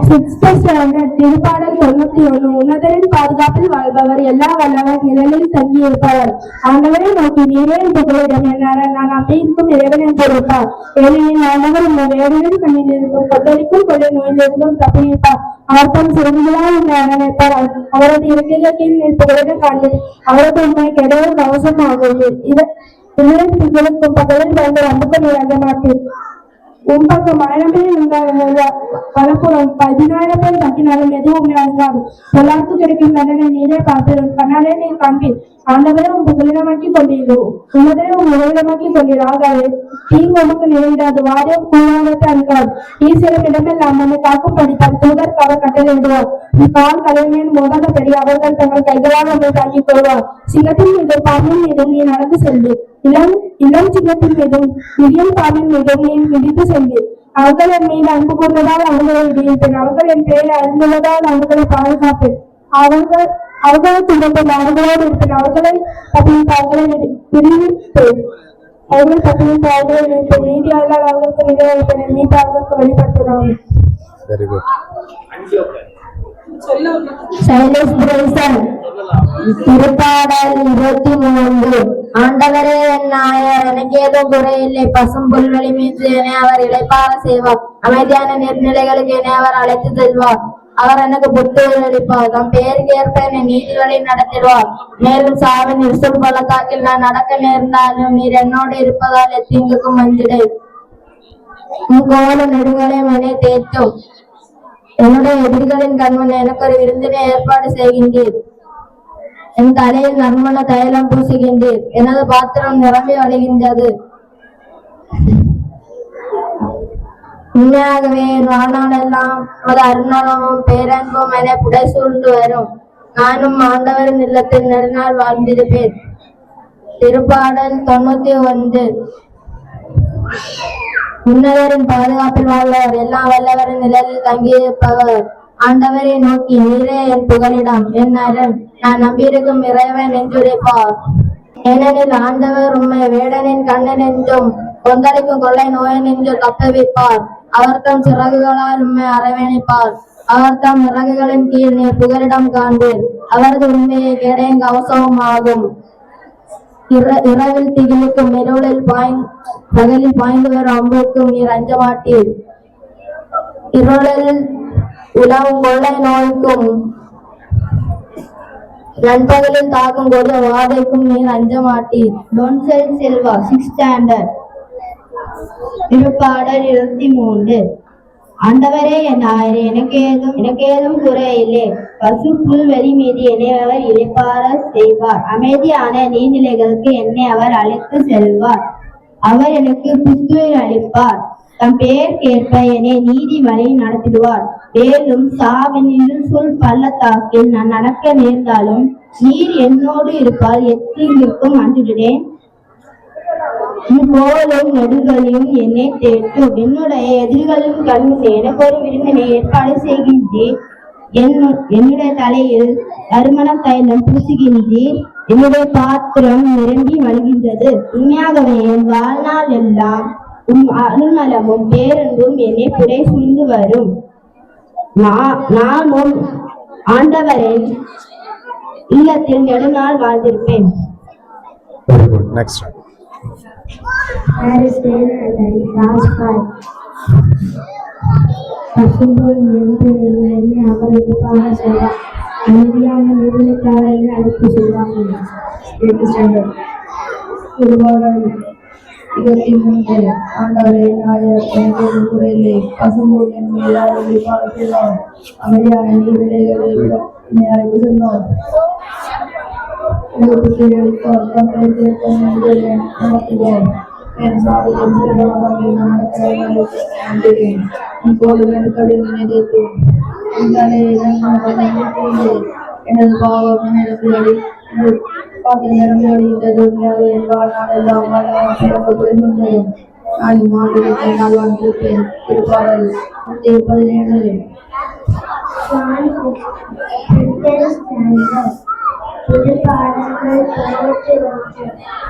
6th standard. திருப்பாடல் 91. உன்னதரின் பாதுகாப்பில் வாழ்பவர் எல்லா வல்லவர் நிழலில் தங்கி இருப்பவர். ஆண்டவரை நோக்கி நீரே என் புகலிடம், என் அரண். நான் நம்பியிருக்கும் இறைவன் என்று இருப்பார். ஏனெனில் ஆண்டவர் உங்கள் வேடனின் கண்ணிலிருந்தும் கொள்ளடிக்கும் கொள்ளை நோயிலிருந்தும் தப்பியிருப்பார். அவர் தம் சிறந்தலால் உங்களை அரவணைப்பார். அவரது இறக்கைகள் கீழ் நீர் புகலிடம் காண்பீர். அவரது உண்மை கெடவர் கவசம் ஆகும். இதன் திங்களுக்கும் பகலில் வந்து அம்புக்கு நீர் அஞ்ச மாட்டீர். உம்பக்கம் 1000 பேர் இருந்தால் வலப்புறம் 10,000 பேர் தக்கினாலும் எதுவும் அழுங்காது. எல்லாருக்கும் கிடைக்கும் தண்டனை நீரே பார்த்து கண்ணாலே நீர் காண்பீர். ஆண்டவரை உங்க புகலிடமாக்கி கொண்டீர்கள். உன்னதரை உங்க உலகமாக்கி கொண்டீர். ஆகாது தீங்கு உமக்கு நினைவிடாது. வாரியம் கூழாங்கத்தை அழுகாது. ஈசிலும் இடமெல்லாம் நம்மை காக்கும் படித்தார். தூதர் அவர் கட்டளையிடுவார். கால் தலைமையின் மோதாதபடி அவர்கள் தங்கள் கைகளால் நம்மை தாக்கிக் கொள்வார். சிங்கத்தின் மீதும் பாம்பின் மீதும் நீ நடந்து செல்வீர். இளம் சிங்கத்தின் மீதும் மிதியன் பாம்பின் மீதும் நீ மிதித்து செல்வீர். அவர்கள் என் மீது அன்பு கூர்ந்ததால் அவர்களை விடுவிப்பேன். அவர்கள் என் பெயரை அறிந்துள்ளதால் அவர்களை பாதுகாப்பேன். அவர்களை துன்பத்தில் அவர்களோடு இருப்பேன். அவர்களை பத்திரிப்பார்களை விடுவிப்பேன். அவர்கள் பத்திரிப்பார்களை விடுவிப்பேன். நீதியாளர் அவர்களுக்கு நிறைவேற்பேன். நீதி அவர்களுக்கு வெளிப்படுத்துகிறார்கள். Very good. திருப்பாடல் 23. ஆண்டவரே என் நாயர், எனக்கு ஏதும் குறையில்லை. பசும் புல்வெளி மீது என்னை அவர் இளைப்பாற செய்வார். அமைதியான நீர்நிலைகளுக்கு என்னை அவர் அழைத்து செல்வார். அவர் எனக்கு புத்துயிர் அளிப்பார். தம் பெயருக்கு ஏற்ப என்னை நீதிகளை நடத்திடுவார். மேலும் சாவின் இருசல் பள்ளத்தாக்கில் நான் நடக்க நேர்ந்தாலும் நீர் என்னோடு இருப்பதால் எத்தீங்குக்கும் அஞ்சிடேன். உன் கோல நெடுங்களை மனை தேற்றும். என்னுடைய எதிரிகளின் கண்மன் எனக்கு ஒரு விருந்தினை ஏற்பாடு செய்கின்றீர். என் தலையில் நறுமண தைலம் பூசுகின்றீர். எனது பாத்திரம் நிரம்பி வழிகின்றது. உண்மையாகவே வாழ்நாளெல்லாம் அது அருணாளமும் பேரன்பும் என புடை சூழ்ந்து வரும். நானும் ஆண்டவரின் இல்லத்தில் நெடுநாள் வாழ்ந்திருப்பேன். திருப்பாடல் 91. உன்னதரின் பாதுகாப்பில் வாழ்வர் எல்லாம் வல்லவரின் நிழலில் தங்கியிருப்பவர். ஆண்டவரை நோக்கி நீரே என் புகலிடம், என் அரண். நான் நம்பியிருக்கும் இறைவன் என்றுரைப்பார். ஏனெனில் ஆண்டவர் உண்மை வேடனின் கண்ணன் என்றும் கொந்தளிக்கும் கொள்ளை நோயன் என்று தப்புவிப்பார். அவர் தம் சிறகுகளால் உண்மை அரவணைப்பார். அவர் தம் இறகுகளின் கீழ் நீர் புகலிடம் காண்பீர். அவரது உண்மையை கேடையும் கவசமும் ஆகும். இரவில் திகிலுக்கும் இருளில் பகலில் பாய்ந்து வரும் அம்புக்கும் நீர் அஞ்ச மாட்டீர். உலவும் கொள்ளை நோய்க்கும் நண்பகலில் தாக்கும் கொடிய வாதைக்கும் நீர் அஞ்ச மாட்டீர். டொன்செல் செல்வா 6th standard. திருப்பாடல் 23. ஆண்டவரே என் ஆயரே, எனக்கு ஏதும் குறையில்லை. பசு புல்வெளி மீது என்னை அவர் இளைப்பாற செய்வார். அமைதியான நீர்நிலைகளுக்கு என்னை அவர் அழைத்து செல்வார். அவர் எனக்கு புத்துயிர் அளிப்பார். தம் பெயர்க்கேற்ப என்னை நீதி வழி நடத்திடுவார். மேலும் சாவின் இருள் பள்ளத்தாக்கில் நான் நடக்க நேர்ந்தாலும் நீர் என்னோடு இருப்பால் எத்தீங்கிற்கும் அன்றிடுவேன். கோலும் நெடுங்களையும் என்னை தேற்றும். என்னுடைய எதிரிகளின் கண்முன்னே எனக்கு ஒரு விருந்தினை ஏற்பாடு செய்கின்றேன். என்னுடைய தலையில் நறுமண தைலம் பூசுகின்றேன். என்னுடைய பாத்திரம் நிரம்பி வழிகின்றது. உண்மையாகவே என் வாழ்நாள் எல்லாம் அருநலமும் பேரன்பும் என்னை புடை சூழ்ந்து வரும். நானும் ஆண்டவரின் இல்லத்தில் நெடுநாள் வாழ்ந்திருப்பேன். Very good. நெக்ஸ்ட். அவரது பாட செய்வார். அமைதியான நிறுவனக்காரர்கள் அழைத்து செல்வாங்க. 8th standard. திருவாடல் 23. ஆண்டவரே நாயகர் குறையில்லை. பசும்போல் என் எல்லாரும் பாட செய்வார். அமைதியான நீர்நிலைகளை அழைத்து செல்வார். எனது பாவம் நான் மாநிலத்தை நாள் வந்திருப்பேன். திருப்பாடல் 17.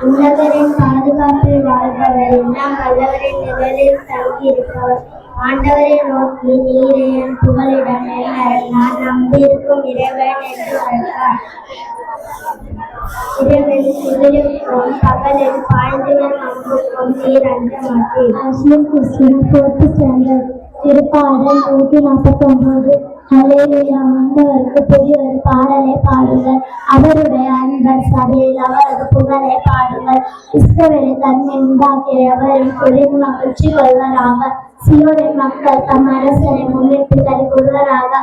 உலகரின் பாதுகாப்பில் வாழ்பவர், எல்லாம் வல்லவரின் நிழலில் தங்கியிருப்பவர். ஆண்டவரை நோக்கி நீரே என் புகலிடம், நான் நம்பியிருக்கும் இறைவன் என்று அழைத்தார். இரவில் குளிருக்கும் பகலில் பாய்ந்துடன் நம்புக்கும் நீர் அஞ்ச மாட்டீர். திருப்பாடல் 149. ஹல்லேலூயா. ஆண்டவருக்கு புதிய ஒரு பாடலை பாடுங்கள். அவருடைய அன்பர் சபையில் அவரது புகழை பாடுங்கள். இஸ்ரவேலை தன்னை உண்டாக்கிய அவரின் குளிர் மகிழ்ச்சி கொள்வராக. சியோனின் மக்கள் தம் அரசனை முன்னிட்டு கை கொள்வராக.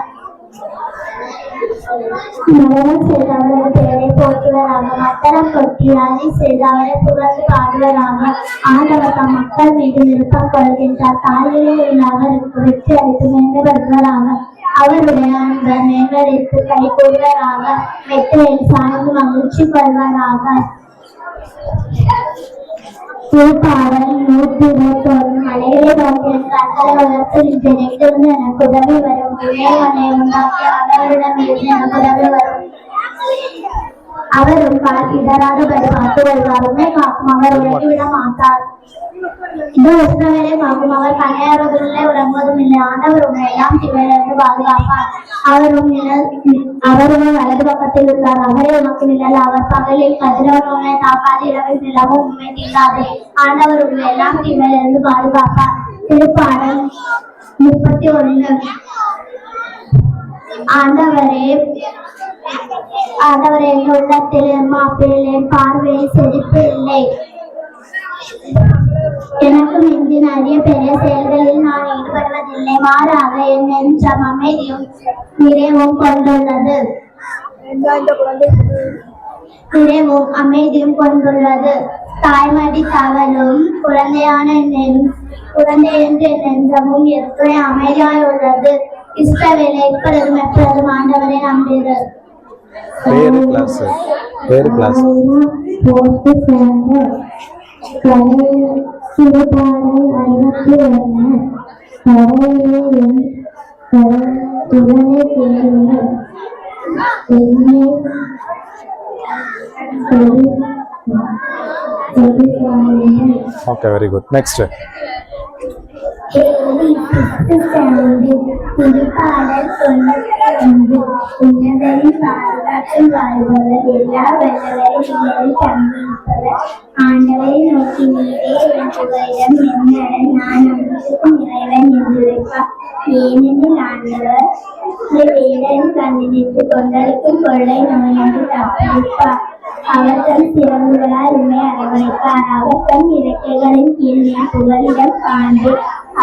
நடனம் செய்த அவரது பெயரை போற்றுவராக. மத்தளம் கொட்டி அணி செய்த அவரை புகழ்ந்து பாடுவராக. ஆண்டவர் தம் மக்கள் மீது விருப்பம் கொள்கின்றார். தாயிலே உள்ள அவருக்கு வெற்றி அளித்து மேம்படுவராக. அவருடைய அன்பர் மேம்படுத்து கை கொள்வராக. மெத்தையில் சாய்ந்து மகிழ்ச்சி கொள்வராக. திருப்பாடல் 121. மலைகளை நோக்கிய கண்களை வளர்த்து நினைத்திருந்து எனக்கு உதவி வரும். இளையவனை உண்டாக்கி அவரிடம் இருந்து எனக்கு உதவி வரும். அவரும் இடராதபடி பார்த்து வருவார். உண்மை காக்கும் அவர் உறங்கிவிட மாட்டார். இஸ்ரவேலை காக்கும் அவர் கண்ணையாவதில்லை, உறங்குவதும் இல்லை. ஆண்டவர் உண்மை எல்லாம் தீவிலிருந்து பாதுகாப்பார். அவரும் வலது பக்கத்தில் உள்ளார். அவரே உனக்கு நிழல். அவர் பகலில் கதிரவன் உன்னை தாக்காது, இரவில் நிலவும் உண்மை தீண்டாது. ஆண்டவர் உண்மை எல்லாம் தீவிலிருந்து பாதுகாப்பார். திருப்பாடல் 31. ஆண்டவரே என் உள்ளத்தில் மாப்பிள், என் பார்வையை செழிப்பு இல்லை. எனக்கு மிஞ்சின அரிய பெரிய செயல்களில் நான் ஈடுபடுவதில்லை. மாறாக என் நெஞ்சம் அமைதியும் நிறைவும் கொண்டுள்ளது. தாய்மடி தவளும் குழந்தையான குழந்தையென்று நெஞ்சமும் எப்படி அமைதியாய் உள்ளது. இஸ்ரவேலை இப்பொழுதும் எப்பொழுதும் ஆண்டவரை நம்பிரு. Okay, very good. Next. திருப்பாடல் 91. உன்னதரின் பாதுகாப்பில் வாழ்பவர் எல்லா வல்லவரின் தங்கியிருப்பவர் ஆண்டவரை நோக்கி நீரே என் புகலிடம் என்னடன் நான் நம்பிக்கும் இறைவன் என்றுரைப்பார். ஏனெனில் ஆண்டவர் வேடன் கண்ணினின்று கொண்டளிக்கும் கொள்ளை நோயின்றி தப்பிப்பார். அவர் தம் சிறங்குகளால் உண்மை அரவணைப்பார். அவர் தம் இறக்கைகளின் கீழ் என் புகலிடம் காண்பு.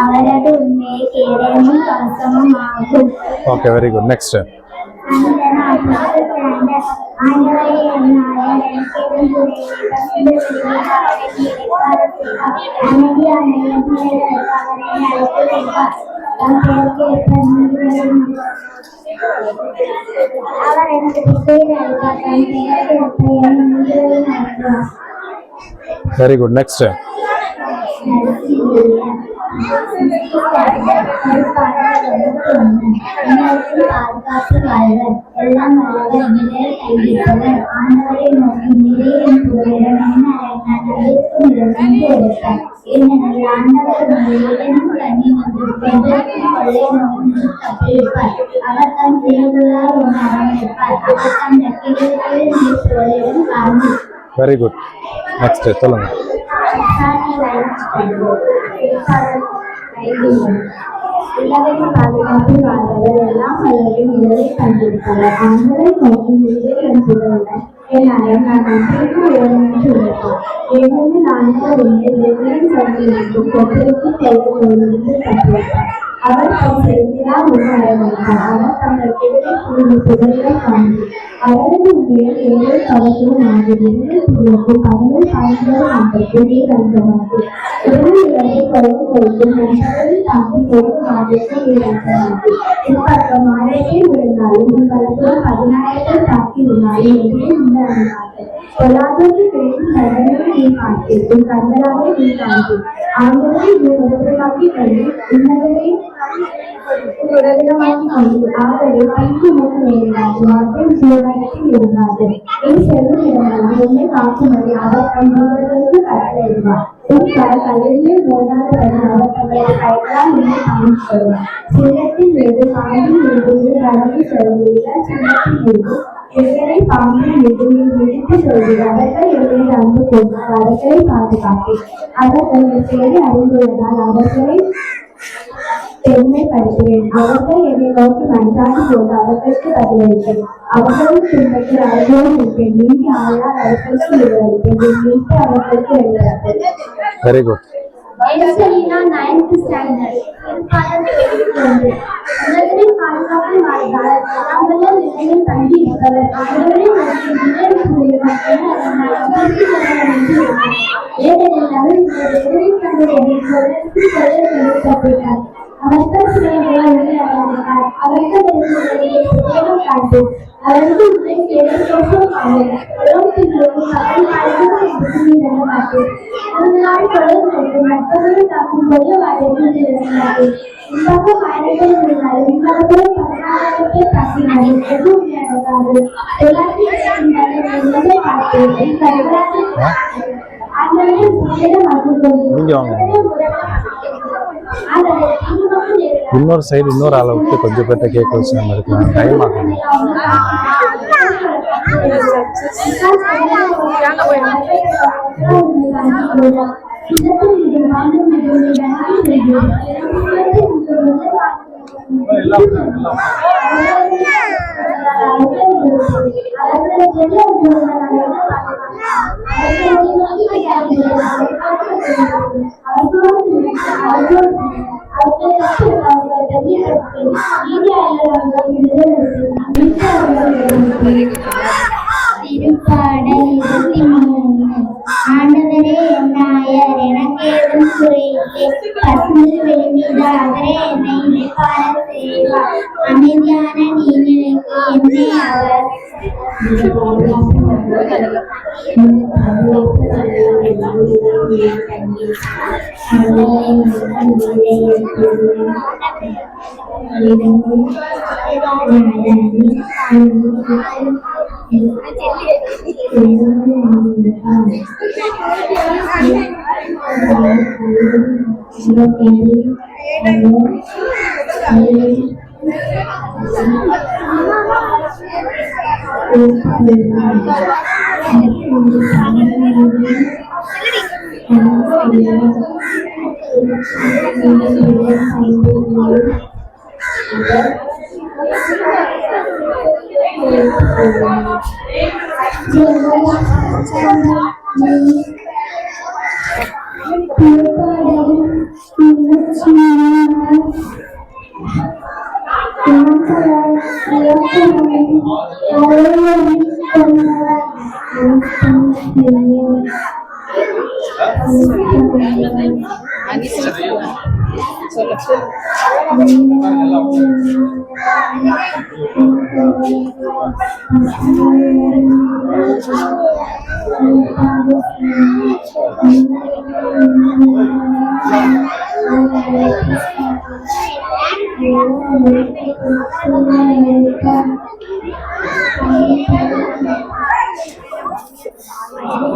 அவரது உண்மையை கேடயமும் கவசமும் ஆகும். Okay, very good. நெக்ஸ்ட். அவர் எனக்கு வெரி குட். நெக்ஸ்ட். எல்லாம் ஆண்டவரை நோக்கி நீரே என் புகலிடம் ஏனெனில் ஆண்டவர் அவர் தம் திருவிழால் ஒன்று அரவணைப்பார். அவர் தம் நெற்றிகளில் காண்பு. Very good. நெக்ஸ்ட் சொல்லுங்க. உலகின் பாதுகாப்பில் வாழ்ந்தவர் எல்லாம் வல்லவரின் நிழலை கண்டிருப்பவர். ஆண்டவரை நோக்கி நீரே என் புகலிடம் என்னாலும் நான் நன்றிக்கு உயர்ந்து உழைப்பேன். ஏனெனில் ஆண்டவர் என்னை வெவ்வேறு கண்டிருக்கும் கொத்திற்கு கைகளிலிருந்து கண்டிருப்பார். அவர் தம் செல்கிறார் ஒன்று அரவணைப்பார். அவர் தங்கள் கேள்வி புகழை காண்பு. அவரது உண்மையில் ஏழை கவசமும் ஆகும். புகழுக்கும் கடவுள் பாய்ந்தது நம்பருக்கு நீர் அஞ்சமாகு. உடலில் இறங்கி குறைந்து கொடுக்கும் நண்பர்களில் தாக்கி போகும் ஆதிக்கு நீர் அஞ்சமாகு. இப்பக்கம் ஆயிரத்தில் விழுந்தாலும் உங்கள் 16 தாக்கி உள்ளாலும் எங்கே இந்த அணிமார்கள் பொல்லாதோடு கிடைக்கும் நண்பர்களை நீ பார்த்திருக்கும் கண்களாக நீ காண்பு. ஆண்டவரை நீ உதவியாக்கி கண்டு உன்னதரை உறவிடமாக்கி கொண்டு அவரை பைக்கு முன் நேரிடாது. வார்த்தை சூழலத்தில் இருந்தாது. என் செல்லும் இடமெல்லாம் என்னை காக்கும்படி அவர் தம் தூதர்களுக்கு கட்டளையிடுவார். உன் கல்லில் போதாதபடி அவர் தங்களது கைகளால் என்னை தாங்கிக் கொள்வார். சிங்கத்தின் மீது பாம்பின் மீது நடந்து செல்வீர்கள். சிங்கத்தின் மீது எங்களை பாம்பின் மீது விழித்து சொல்வீர். அவர்கள் எங்களை அன்பு கொண்டார். அவர்களை பாதுகாப்பேன். அவர்கள் என் பெயரை அறிந்துள்ளதால் அவர்களை பெருமைப்படுத்துவேன். அவர்கள் என்னை நோக்கி மன்றாடி போது அவர்களுக்கு பதிலளிப்பேன். அவர்களின் துன்பத்தில் அருகோடு இருப்பேன். நீண்டி ஆளால் அவர்களுக்கு விடுவிப்பேன். மீட்டு அவர்களுக்கு எழுதப்பேன். Very good. Elisalina 9th standard. உலகின் பாதுகாப்பில் வாழ்ந்தார். அவங்கள நிலையில் தங்கி இருப்பவர். ஆண்டவரை நோக்கி நீரே புகலிடம் ஏனெனில் அவர் அவர்கள் சிலைகளை உருவாக்கினார். அவர்கள் புகலிடம் காண்பு. அவருக்கு உண்மை கேள்வி தோற்றம் காண்பு. உலகத்திற்கு மக்கள் வாழ்வு மாட்டேன். ஒரு நாள் தொடர்ந்து மற்றவர்கள் தாக்கும் போது வாழ்வில் இருந்தார்கள். இவ்வாறு மனிதர்கள் இருந்தாலும் இவ்வாறு 16 தாக்கினார்கள். எதுவும் நடக்காது. இன்னொரு சைடு இன்னொரு அளவுக்கு கொஞ்சம் பேர்ட்ட கேட்க வச்சு நம்ம இருக்கலாம். டைம் ஆகும். திருப்பாடல் 23. ஆண்டவரே என் நாயர் எனக்கேதும் குறையில்லை. பசுமையில் விழுந்தது அவரே என்னை இளைப்பாற செய்வார். அமைதியான நீர்நிலைக்கு என்னை அவர்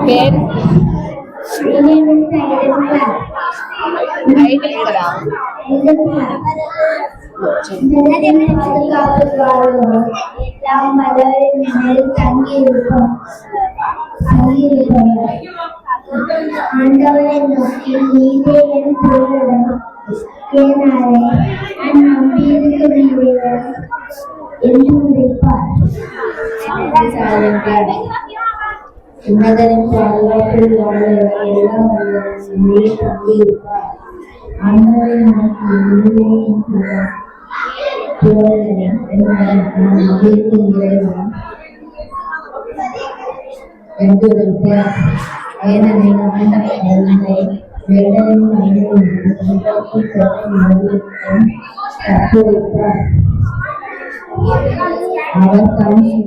பேர் ஆண்டவரை நோக்கி நீரே என் பொருளிடம் ஏனாரே நம்பியிருக்கிறீர்கள் என்று உரைப்பார். உன்னதரின் பாதுகாப்பில் வாழ்கிறவர் எல்லாம் வல்லவரே தங்கியிருப்பார். ஆண்டவரை நோக்கி நீரே என் பொருளிடம் நம்பியிருக்கும் இறைவன் என்று உரைப்பார். ஏனெனில் ஆண்டவர் அவர்களை வேடரின் கையிலிருந்து தப்புவித்தார். அவர் தம் பகலில்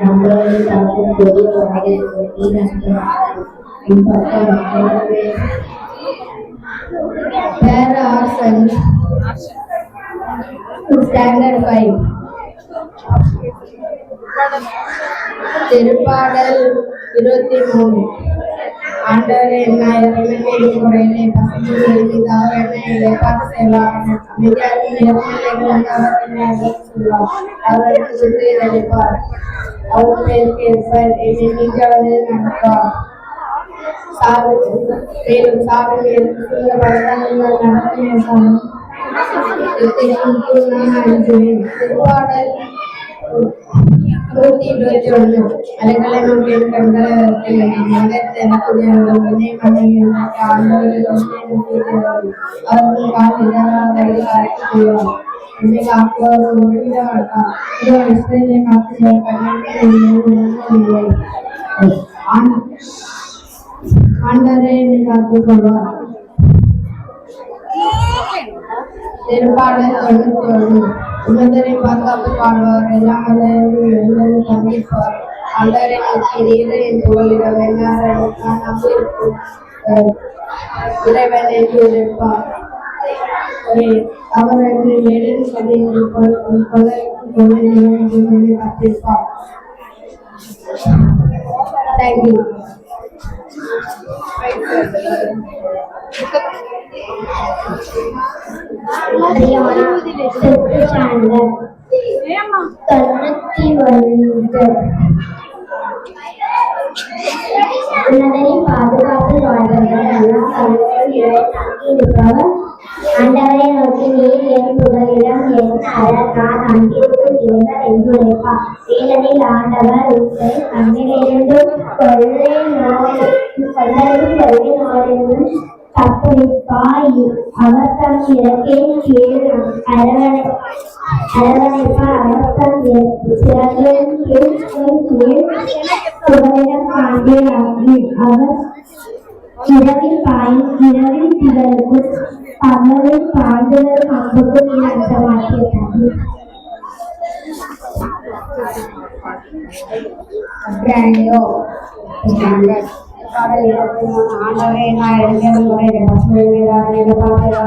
நம்மளை தாக்கும் பெரிய ஸ்டாண்டர்ட் 5 திருப்பாடல் 23. ஆண்டவரே நான் முறையிலே பசங்களை பார்த்து செய்வார். அவருக்கு சுற்றி அளிப்பார். அவர் பேருக்கு ஏற்பார். என்னை நீங்காவதில் நடப்பார். மேலும் சாவில் நடத்துவேன். திருப்பாடல் 121. அலைகளை நோக்கி கண்களை அவர்கள் கால் இல்லாதவர்களை காத்துக்கொள்வார். என்னை காப்பவர் ஒழிந்த மாட்டார். இஸ்ரவேலை காத்துக்கொள்ள ஆண்டவரே என்னை காத்துக்கொள்வார். திருப்பாடல் 91. உன்னதரை பாதுகாப்பு பாடுவார். எல்லாம் எழுந்தது தங்கிப்பார். ஆண்டவரை நோக்கி நீரே என் புகலிடம் என்னார் நான் நம்பியிருக்கும் இறைவன் என்று இருப்பார். அவர் என்று எழில் சொல்லி கற்பிப்பார். தேங்க்யூ. உன்னதரின் பாதுகாப்பில் வாழ்பவர்கள் எல்லாம் தங்கியிருப்பவர். ஆண்டவரை நோக்கி நீர் என் புகலிடம் என் நான் அங்கிருக்கும் இறைவன் என்று உரைப்பார். ஏனெனில் ஆண்டவர் உங்களை கண்ணிலிருந்தும் கொள்ளை நோயிலிருந்தும் தப்பு அரவணைப்பார் அவர் தம் இறக்கையின் கீழ் அரவணைப்பார் அவர் தம் சிறகையின் கீழ் புகலிடம் காண்பேன் அவர் இரவில் திகழுக்கும் பகலில் பாய்ந்தவர் கம்புக்கும் அர்த்தமாக்கியது. ஆண்டவரே நான் எழுதியவன் முறை பசுமையாக பார்த்ததா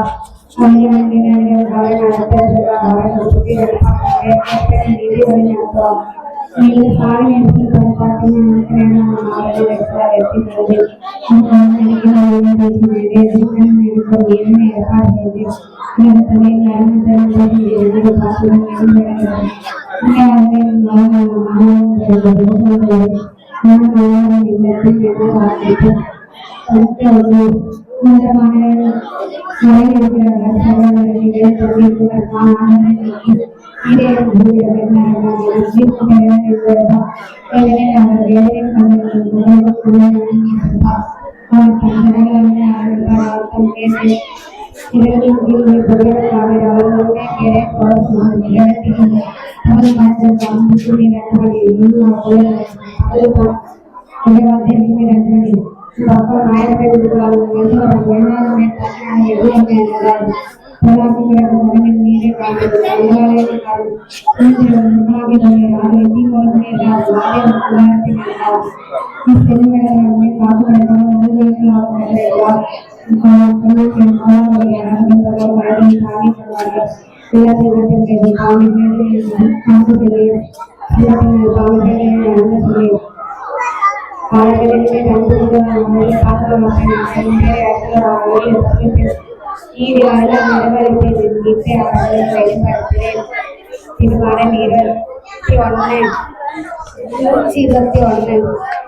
நீங்க சாமி எடுத்து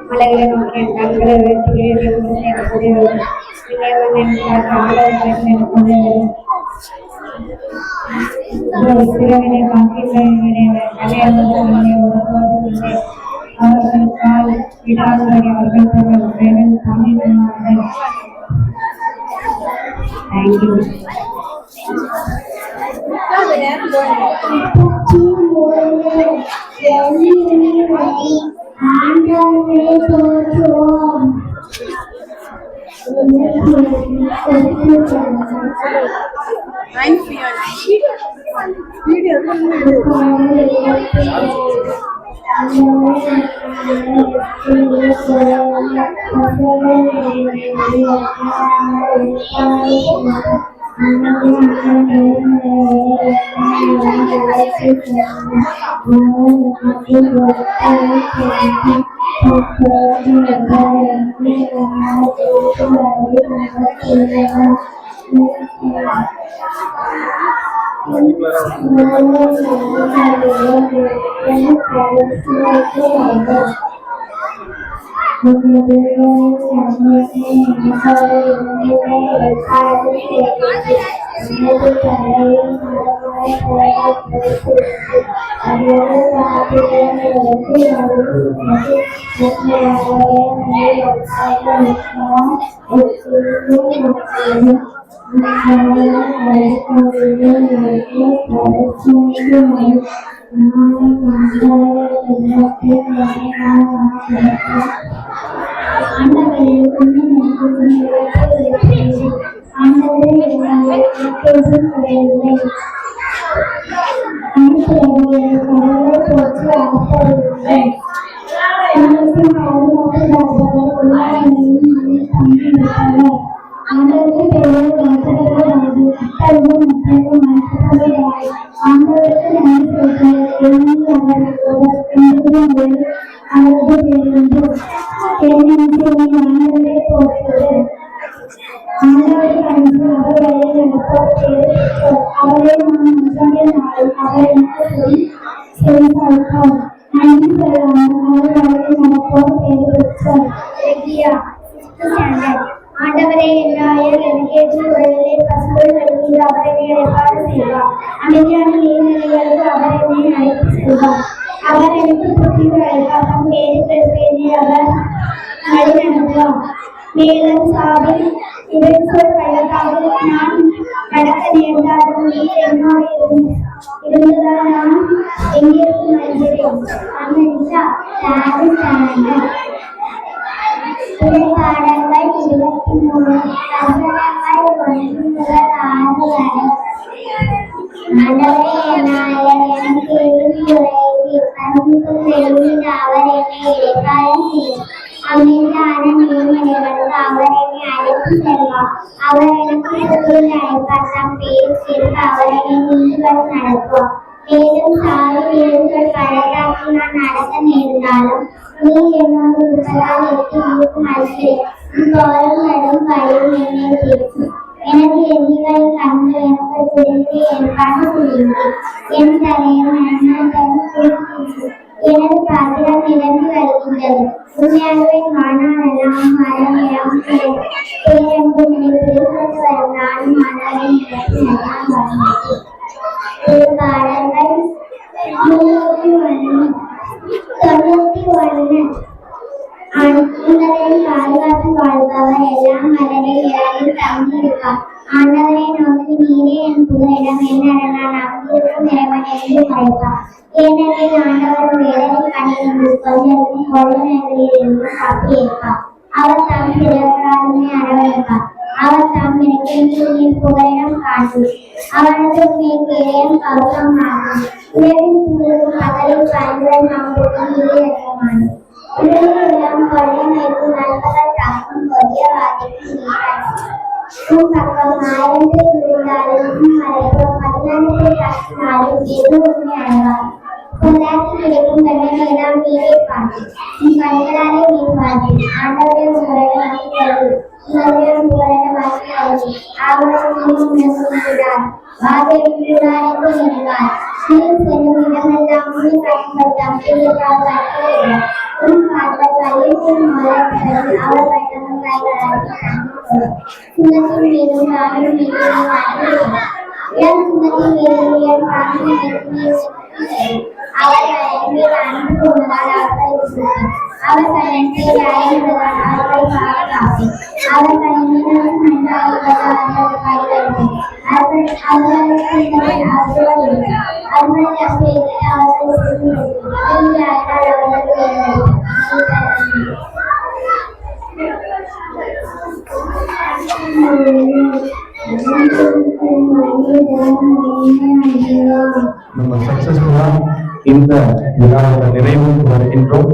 மலைகளை நோக்கிய கண்களை சிறவினை அவர்களுக்கால் விடாதபடி அவர்கள் தங்கள் உரைகள் தாங்கினார்கள். தேங்க்யூ. ஆண்டவரே என்றாயர் எனக்கேற்று உரையிலே பசுக்கள் நடுவில் அவரை ஏற்பாடு செய்வார். அமைதியான நீர்நிலைகளுக்கு அவர் என்னை அழைத்து செல்வார். அவர் எனக்கு புத்திர அழைப்பார். பேசி அவர் வழி நடத்துவார். மேலும் சாவில் இறைச்சொல் பள்ளத்தால் திருப்பாடல்கள் 23 வசனங்கள் 1 முதல் 6 வரை. ஆண்டவரே என் நாயர் எனக்கு எழுந்துரைத்து பண்பு செய்து அவர் என்னை இடைக்காலம் செய்யும். அமைதியான நீர்நிலைகளுக்கு அவர் என்னை அழைத்து செல்வார். அவர் எனக்கு புதிய அழைப்பார். தம் பேர் சேர்த்து அவர் என்னை நீதிகள் நடத்துவார். மேலும் சாலை வீடுகள் பள்ளத்தாக்கில் நான் நடக்க நேர்ந்தாலும் நீர் என்னோடு இருப்பதால் எட்டு வீடும் அழுகிறேன். தோறும் நடும் வழியில் என்னை சேர்க்கும். எனது எதிரிகளின் கண்கள் எனக்கு தெரிந்து எனக்காக புரிந்து என் தலைவன் எனது பாத்திரம் நிரம்பி வருகின்றது. உண்மையாகவே காணாதெல்லாம் மரமிடம் பேரன்பு நினைப்பிலிருந்து வரும் நானும் மனதை நிரப்பி எல்லாம் வருகிறேன். திருப்பாடல்கள் 91 உன்னதரின் பாதுகாத்து வாழ்பவர் எல்லாம் மலரில் இறங்கி தங்கியிருப்பார். ஆண்டவரை நோக்கி நீரே என் புகலிடம் என்ன நான் அங்கிருக்கும் இறைவன் என்று அழைப்பார். ஏனெனில் ஆண்டவர் வேலையில் பணியிருந்து கொஞ்சம் கொள்ளுநர்களில் இருந்து தப்பியிருப்பார். அவர் தம் சிறப்பாளனை அரவணைப்பார். அவர் தம் என் புகலிடம் காட்டும். அவனது மேற்கேயம் கௌரவமாகும். இரவின் புகழும் பகலில் பண்புடன் நம்பும் இறையமானது. உலகம் கொள்ளை மேற்கும் நண்பர்கள் தாக்கும் கொடிய வாதிக்கும் நீராடும் பக்கம் 1000 பேர் விழுந்தாலும் மறைப்போம் 14 பேர் தாக்கினாலும் எதுவுமே அழகார். பொல்லாட்டி கிடைக்கும் தண்டனை எல்லாம் நீரே பார்த்து உன் கண்களாலே நீ பார்த்து. ஆண்டவரே உங்களிடம் வாக்கியது உங்களிடம் உங்களிடம் வாக்கியது அவர்கள் நீரும் விடார் வாதையும் கூடாது என்றார். நீர் செல்லும் இடமெல்லாம் நீ பயன்படுத்தாம் செய்யக்காக கற்றுகிறார். உன் காதல் வலியும் மலர்கிறது அவர் பட்டமும் கைகளால் சுண்ணத்தின் மீதும் நானும் மீதும் வாழ்கிறார். இளம் சுண்ணத்தின் மீதும் பாம்பு அவர் அன்பு கொண்டால் அவர்களை அவர்கள் நன்றியை அடைந்ததால் அவர்களை பாதுகாப்பேன். அவர்கள் மிகவும் நன்றாக அவர்கள் கைகளுக்கு அவர்களுக்கு அவர்களை அப்படி நம்ம சக்சஸ்ஃபுல்லா இந்த விழாவோட நிறைவுக்கு வருகின்றோம்.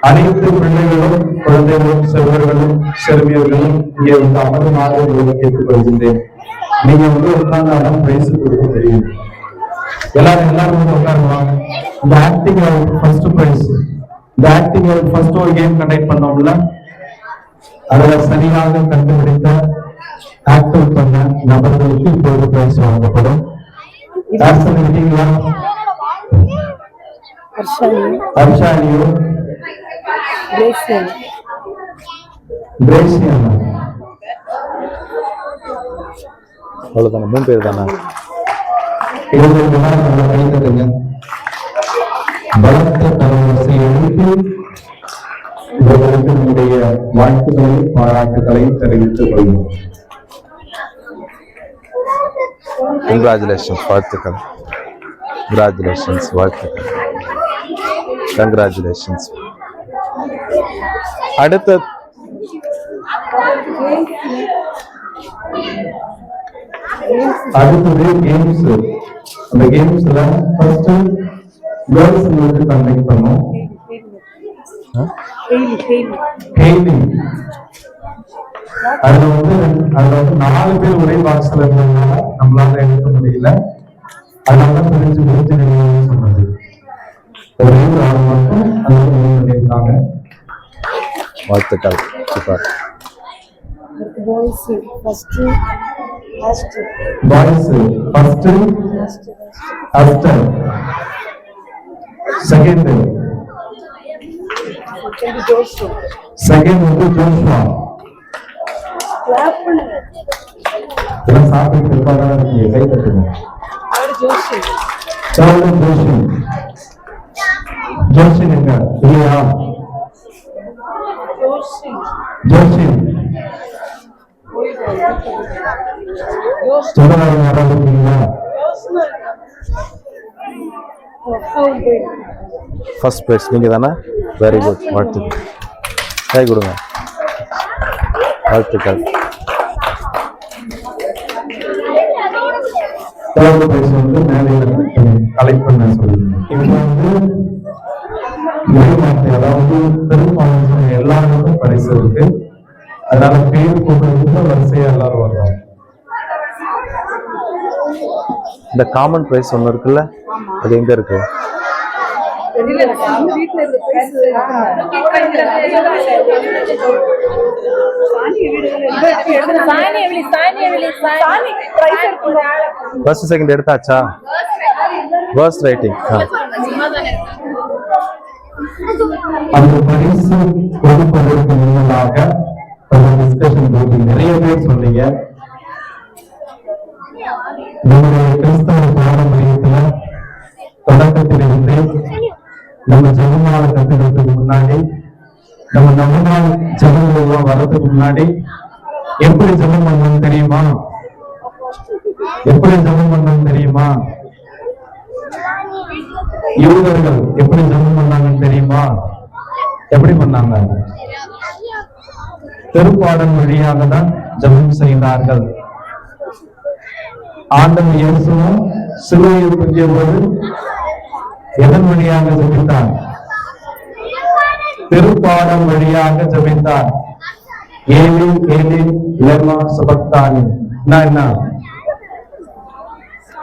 அனைத்து பிள்ளைகளும் குழந்தைகளும் சிறுவர்களும் சிறுமியர்களும் இங்கே வந்து அமருமாறு கேட்டுக்கொள்கின்றேன். நீங்க வந்து உட்கார்ந்தாலும் பிரைஸ் கொடுக்க தெரியும். எல்லாரும் வந்து உட்காருவாங்க. இந்த ஆக்டிங் ஃபர்ஸ்ட் பிரைஸ், இந்த ஆக்டிங் ஃபர்ஸ்ட் ஒரு கேம் கண்டக்ட் பண்ணோம்ல, அதுல சரியாக கண்டுபிடித்த ஆக்டிவ் பண்ண நபர்களுக்கு இப்போது பிரைஸ் வழங்கப்படும். அர்ஷானியும் அவ்வளவுதானே, 3 பேர் தானே. கைதட்டுங்க. பலத்த கரவரிசை எழுப்பி இவர்களுக்கு நம்முடைய வாழ்த்துக்களை பாராட்டுகளை தெரிவித்துக் கொள்வோம். கங்க்ராச்சுலேஷன்ஸ், வாழ்த்துக்கள். கங்க்ராச்சுலேஷன்ஸ், வாழ்த்துக்கள். கங்க்ராச்சுலேஷன்ஸ். அடுத்த அடுத்தது கேம்ஸ். அந்த கேம்ஸ்ல ஃபர்ஸ்ட் கேர்ள்ஸ் வந்து கண்டக்ட் பண்ணோம். ஹெய்லிங். அதுல வந்து 4 பேர் ஒரே பாக்ஸ்ல இருந்ததுனால நம்மளால எடுக்க முடியல. அதனால பிரிஞ்சு சொன்னது ஒரே ஒரு ஆள் மட்டும் அது பண்ணியிருக்காங்க. வாழ்த்துக்கள், சூப்பர். பாய்ஸ் ஃபர்ஸ்ட் அஸ்டர், செகண்ட் வந்து ஜோஷ்வா. இதெல்லாம் சாப்பிட்டு இருப்பாங்க, நீங்க கை தட்டுங்க. ஜோஷின் எங்க இல்லையா? ஜோஷின் சொந்தக்காரங்க யாராவது இருக்கீங்களா? ஃபர்ஸ்ட் பிரைஸ் நீங்க தானே? Very good. வாழ்த்துக்கள். கை கொடுங்க. வாழ்த்துக்கள். தேர்ட் பிரைஸ் வந்து மேலே கலெக்ட் பண்ண சொல்லியிருந்தேன். இப்போ வந்து அதாவது பெரும்பாலும் எல்லாருக்கும் பரிசு இருக்கு. அதனால பேர் கூப்பிடுறதுக்கு வரிசையா எல்லாரும் வருவாங்க. இந்த காமன் பிரைஸ் ஒன்று இருக்குல்ல, அது எங்க இருக்கு? ஃபர்ஸ்ட் செகண்ட் எடுத்தாச்சா? First writing. அந்த பரிசு கொடுப்பதற்கு முன்னதாக டிஸ்கஷன் போட்டு நிறைய பேர் சொன்னீங்க. நம்முடைய கிறிஸ்தவ பாரம்பரியத்துல தொடக்கத்திலிருந்து நம்ம ஜெபமால கத்துக்கிறதுக்கு முன்னாடி, நம்ம நவநாள் ஜெபம் வர்றதுக்கு முன்னாடி எப்படி ஜெபம் பண்ணணும் தெரியுமா? எப்படி ஜெபம் பண்ணணும் தெரியுமா? யூதர்கள் எப்படி ஜெபம் பண்ணாங்கன்னு தெரியுமா? எப்படி பண்ணாங்க? திருப்பாடல் வழியாக தான் ஜெபம் செய்தார்கள். ஆண்டவர் இயேசுவும் சிலுவையில் தொங்கிய போது எதன் வழியாக ஜெபித்தார்? திருப்பாடல் வழியாக ஜெபித்தார். ஏலி ஏலி லெமா சபக்தானி. என்ன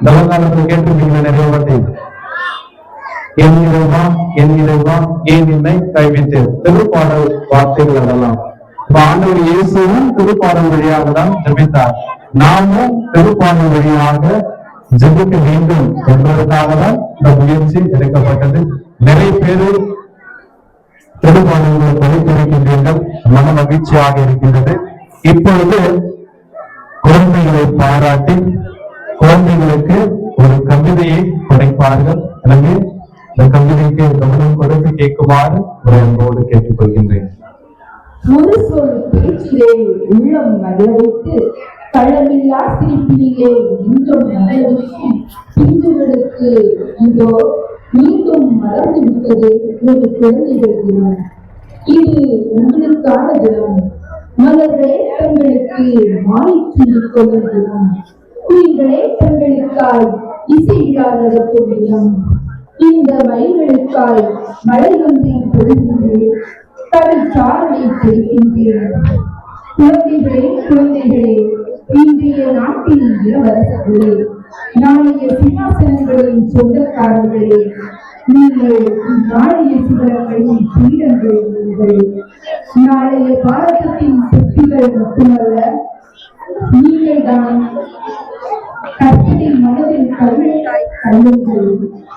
தவக்காலத்தில் கேட்டிருக்கீங்க நிறைய வாட்டி. என் இறைவா என் இறைவா ஏன் என்னை கைவிட்டு. திருப்பாடல் வார்த்தைகள் அதெல்லாம். ஆண்டவர் இயேசுவும் திருப்பாடல் வழியாக தான் ஜெபித்தார். நாமும் திருப்பாடல் வழியாக ஜெபிக்க வேண்டும் என்பதற்காக தான் இந்த முயற்சி எடுக்கப்பட்டது. நிறைய பேரு திருப்பாடல்களை படித்திருக்கின்றீர்கள். மன மகிழ்ச்சியாக இருக்கின்றது. இப்பொழுது குழந்தைகளை பாராட்டி குழந்தைகளுக்கு ஒரு கவிதையை படைப்பார்கள். எனவே இந்த கவிதைக்கு கவனம் கொடுத்து கேட்குமாறு ஒரு அன்போடு கேட்டுக்கொள்கின்றேன். ஒரு சொல் பேச்சிலே உள்ளம் மகிழ்வித்து களமில்லா சிரிப்பிலே இன்றும் மகிழ்விக்கும் பிஞ்சுகளுக்கு இதோ மீண்டும் மலர்ந்து விட்டது ஒரு குழந்தைகள் தினம். இது உங்களுக்கான தினம். மலர்களே தங்களுக்கு மாலை சொல்லிக் கொள்ளும் தினம். குயில்களே தங்களுக்காய் இசை விழா நடத்தும் தினம். இந்த மயில்களுக்காய் மழை ஒன்றை பொழுகின்றேன், கடல் சாரலை பெறுகின்றேன். குழந்தைகளே குழந்தைகளே, இன்றைய நாட்டின் இளவரசர்களே, நாளைய சிம்மாசனங்களின் சொந்தக்காரர்களே, நீங்கள் நாளைய சிவரங்களின் பீடங்கள் நீங்கள். நாளைய பாரதத்தின் சக்திகள் மட்டுமல்ல, நீங்கள் தான். கற்பனை மனதில் கருணையாய் கல்லுங்கள்,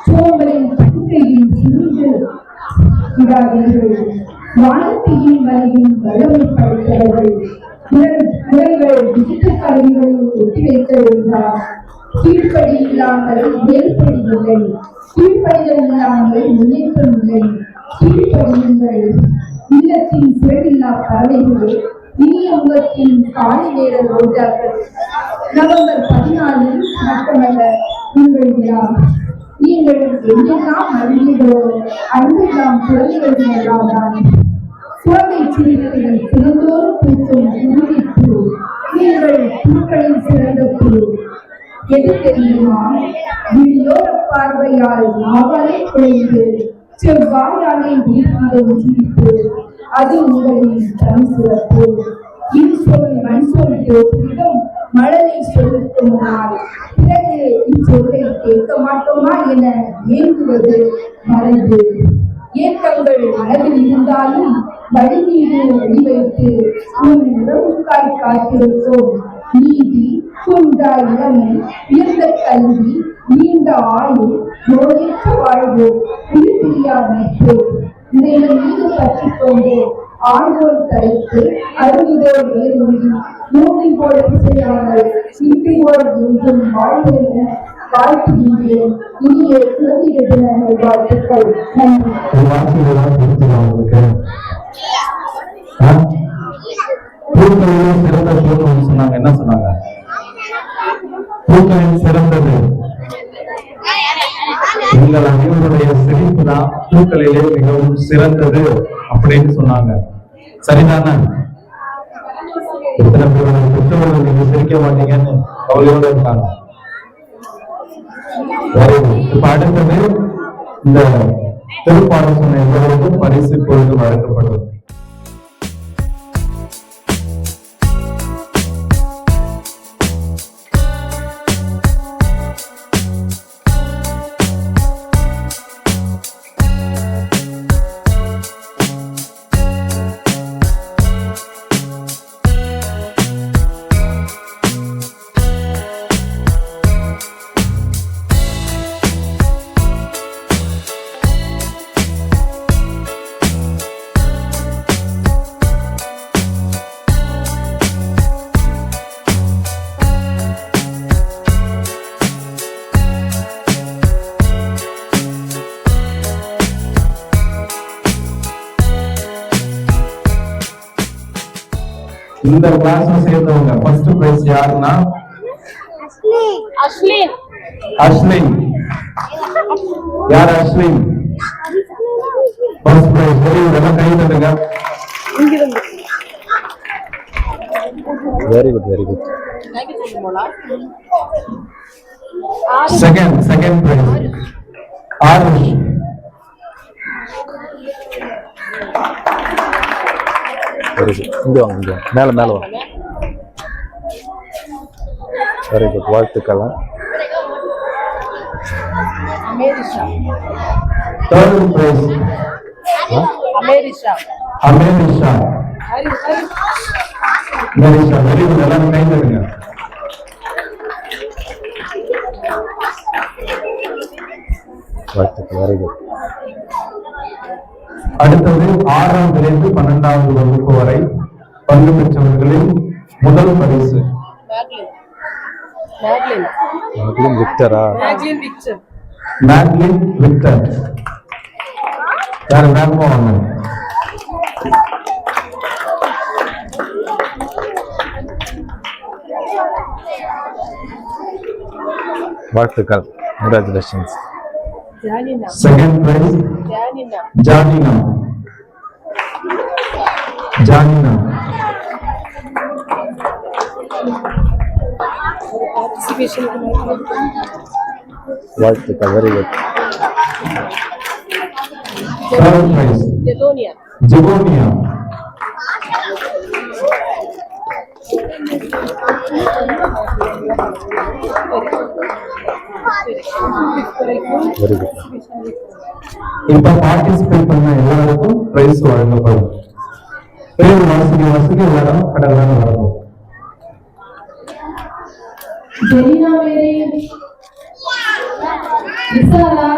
சோம்பலின் படுக்கையில் சிறிது விடாதீர்கள். வானத்தையும் வரையும் வல்லமை படைத்தவர்கள் குரல்கள் டிஜிட்டல் கருவிகளில் ஒத்திவைக்க வேண்டாம். கீழ்ப்படி இல்லாமல் மேல்படி இல்லை, கீழ்ப்படிதல் இல்லாமல் முன்னேற்றம் இல்லை. கீழ்ப்படியுங்கள் இல்லத்தின் சிறவில்லா பறவைகளே, இனிய உலகத்தின் காலை நேர ரோஜாக்கள். நவம்பர் 14 மட்டுமல்ல உங்கள் விழா. நீங்கள் எங்கெல்லாம் அறிவீர்களோ அங்கெல்லாம் குழந்தைகள் எல்லாம்தான். குழந்தை சிறுவர்கள் தினந்தோறும் பூக்கும் உறுதிப்பு. நீங்கள் பூக்களில் சிறந்த குழு. எது தெரியுமா? விழியோர பார்வையால் நாவாலே குறைந்து செவ்வாயாலே வீழ்ந்த சிரிப்பு. அது உங்களின் தனி சிறப்பு. இன்சொல் மண்சொல் ஜோதிடம் மழலை சொல்லுக்கு முன்னால் பிறகு இச்சொல்லை கேட்க மாட்டோமா என ஏங்குவது மறந்து. ஏக்கங்கள் மனதில் இருந்தாலும் வழி மீது வழிவைத்து உன் உறவுக்காய் காத்திருக்கோம். நீதி, குன்றா இளமை, உயர்ந்த கல்வி, நீண்ட ஆயுள், நோயற்ற வாழ்வு, பிரியா நட்பு. இதைகள் மீது பற்றி கொண்டு ஆழ்வோர் தலைத்து அருவிதோர் வேறுண்டி மூளை போல செய்யாமல் இன்றியோர் என்றும் வாழ்வென வாழ்த்துகின்றேன். இனிய குழந்தைகள் தின வாழ்த்துக்கள். நன்றி. பூக்களில் சிறந்த பூக்கள் சொன்னாங்க. என்ன சொன்னாங்க? பூக்களில் சிறந்தது எங்கள் அனைவருடைய சிரிப்பு தான் பூக்களிலே மிகவும் சிறந்தது அப்படின்னு சொன்னாங்க. சரிதானே? எத்தனை பேர் பெற்றோர்கள் நீங்க சிரிக்க மாட்டீங்கன்னு கவலையோட இருக்காங்க. இப்ப அடுத்தது இந்த திருப்பாடல் சொன்ன எல்லோருக்கும் பரிசு பொழுது வழங்கப்படும். இந்த கிளாஸ்ல சேர்ந்தவங்க ஃபர்ஸ்ட் பிரைஸ் யாருன்னா அஸ்லின். அஸ்லின். யார் Aslin? First prize. Very good. எல்லாம் கை தட்டுங்க. Very good, very good. Second prize Aarush. Very good. இங்கே வாங்க, இங்கே மேலே மேலே வாங்க. வெரி குட், வாழ்த்துக்கள். Third prize Amerisha. Amerisha. Amerisha. Very good. எல்லாம் கை தட்டுங்க. வாழ்த்துக்கள், வெரி குட். அடுத்தது 6ஆம் 12ஆவது வகுப்பு வரை பங்கு பெற்றவர்களின் முதல் பரிசு விக்டரா? மேக்லின் விக்டர். யாரு வேகமா வாங்க. வாழ்த்துக்கள், congratulations. Second prize Janina. Janina. வாழ்த்துக்கள், very good. Third prize Jeconia. Very good. இப்ப பார்ட்டிசிபேட் பண்ண எல்லாருக்கும் பிரைஸ் வழங்கப்படும். பேர் வாசிக்க எல்லாரும் கடலான வரணும். Jelina Mary, Visala,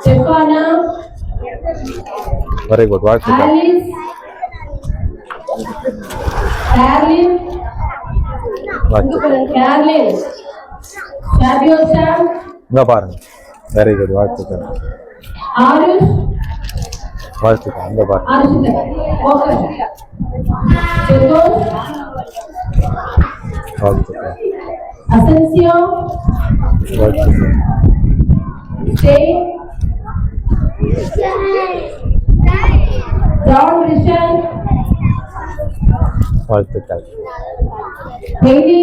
Stephana, very good, வாழ்த்துக்கள். ஆலிஸ், கேர்லின், வாழ்த்துக்கள். கேர்லின், ஷாபியோசா, இங்க பாருங்க. வெரி குட், வாழ்த்துக்கள். ஆருஷ், வாழ்த்துக்கள். இங்க பாருங்க. ஆருஷ், ஓகே. ஜெகோஸ், வாழ்த்துக்கள். அசென்சியோ, வாழ்த்துக்கள். ஸ்டே, ஜான் ரிஷன், வாழ்த்துக்கள். Heidi,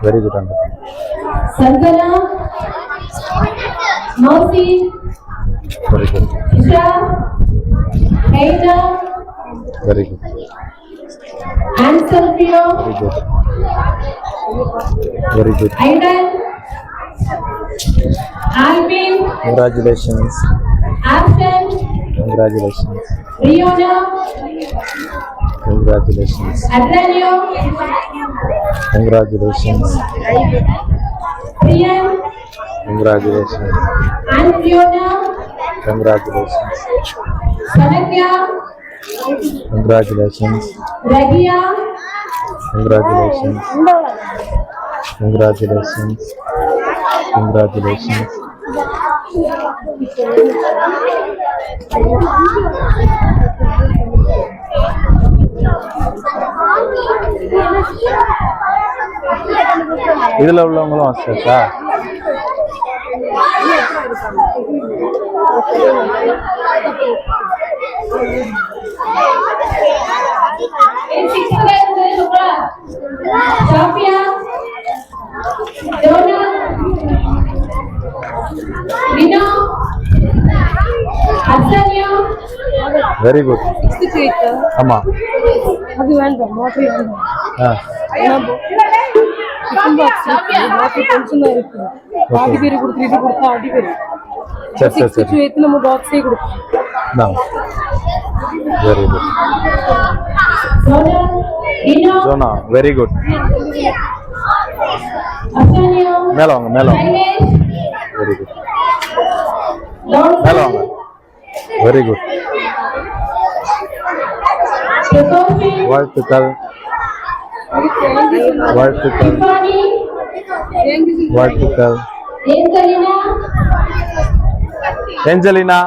very good. Anna Chandana, மௌசி, வெரி குட், இஷா, ஹெய்னா, வெரி குட், ஆன்சல்பியோ, very good, very good. Aidan, Albin, congratulations. ஆப்ஷன், கங்க்ராச்சுலேஷன்ஸ். Riona, congratulations. அட்ரானியோ, கங்க்ராச்சுலேஷன்ஸ். Brian, congratulations. ஆன்ஃபியோனா, கங்க்ராச்சுலேஷன்ஸ். சனக்யா, கங்க்ராச்சுலேஷன்ஸ். ரகியா, கங்க்ராச்சுலேஷன்ஸ். கங்க்ராச்சுலேஷன்ஸ். கங்க்ராச்சுலேஷன்ஸ். இதுல உள்ளவங்களும் ஆஸ்டர்ஸா? Sophia, Donna, Nino, Arsenio, very good. ஆமா. அது வேண்டாம், வாட்டர் வேண்டாம். டிஃபன் பாக்ஸ் வாட்டர் கொஞ்சம் தான் இருக்கு. பாதி பேர் கொடுத்து இது கொடுத்தா அடி பேர். சரி சரி சரி. ஏத்து நம்ம பாக்ஸே கொடுப்போம். Very good. Donna, Nino, ஜோனா வெரி குட். Arsenio, மேல வாங்க மேல வாங்க. Ines, very good. Don, மேல வாங்க. Very good. Sophie, வாழ்த்துக்கள் வாழ்த்துக்கள் Tiffany, வாழ்த்துக்கள். Angelina, Angelina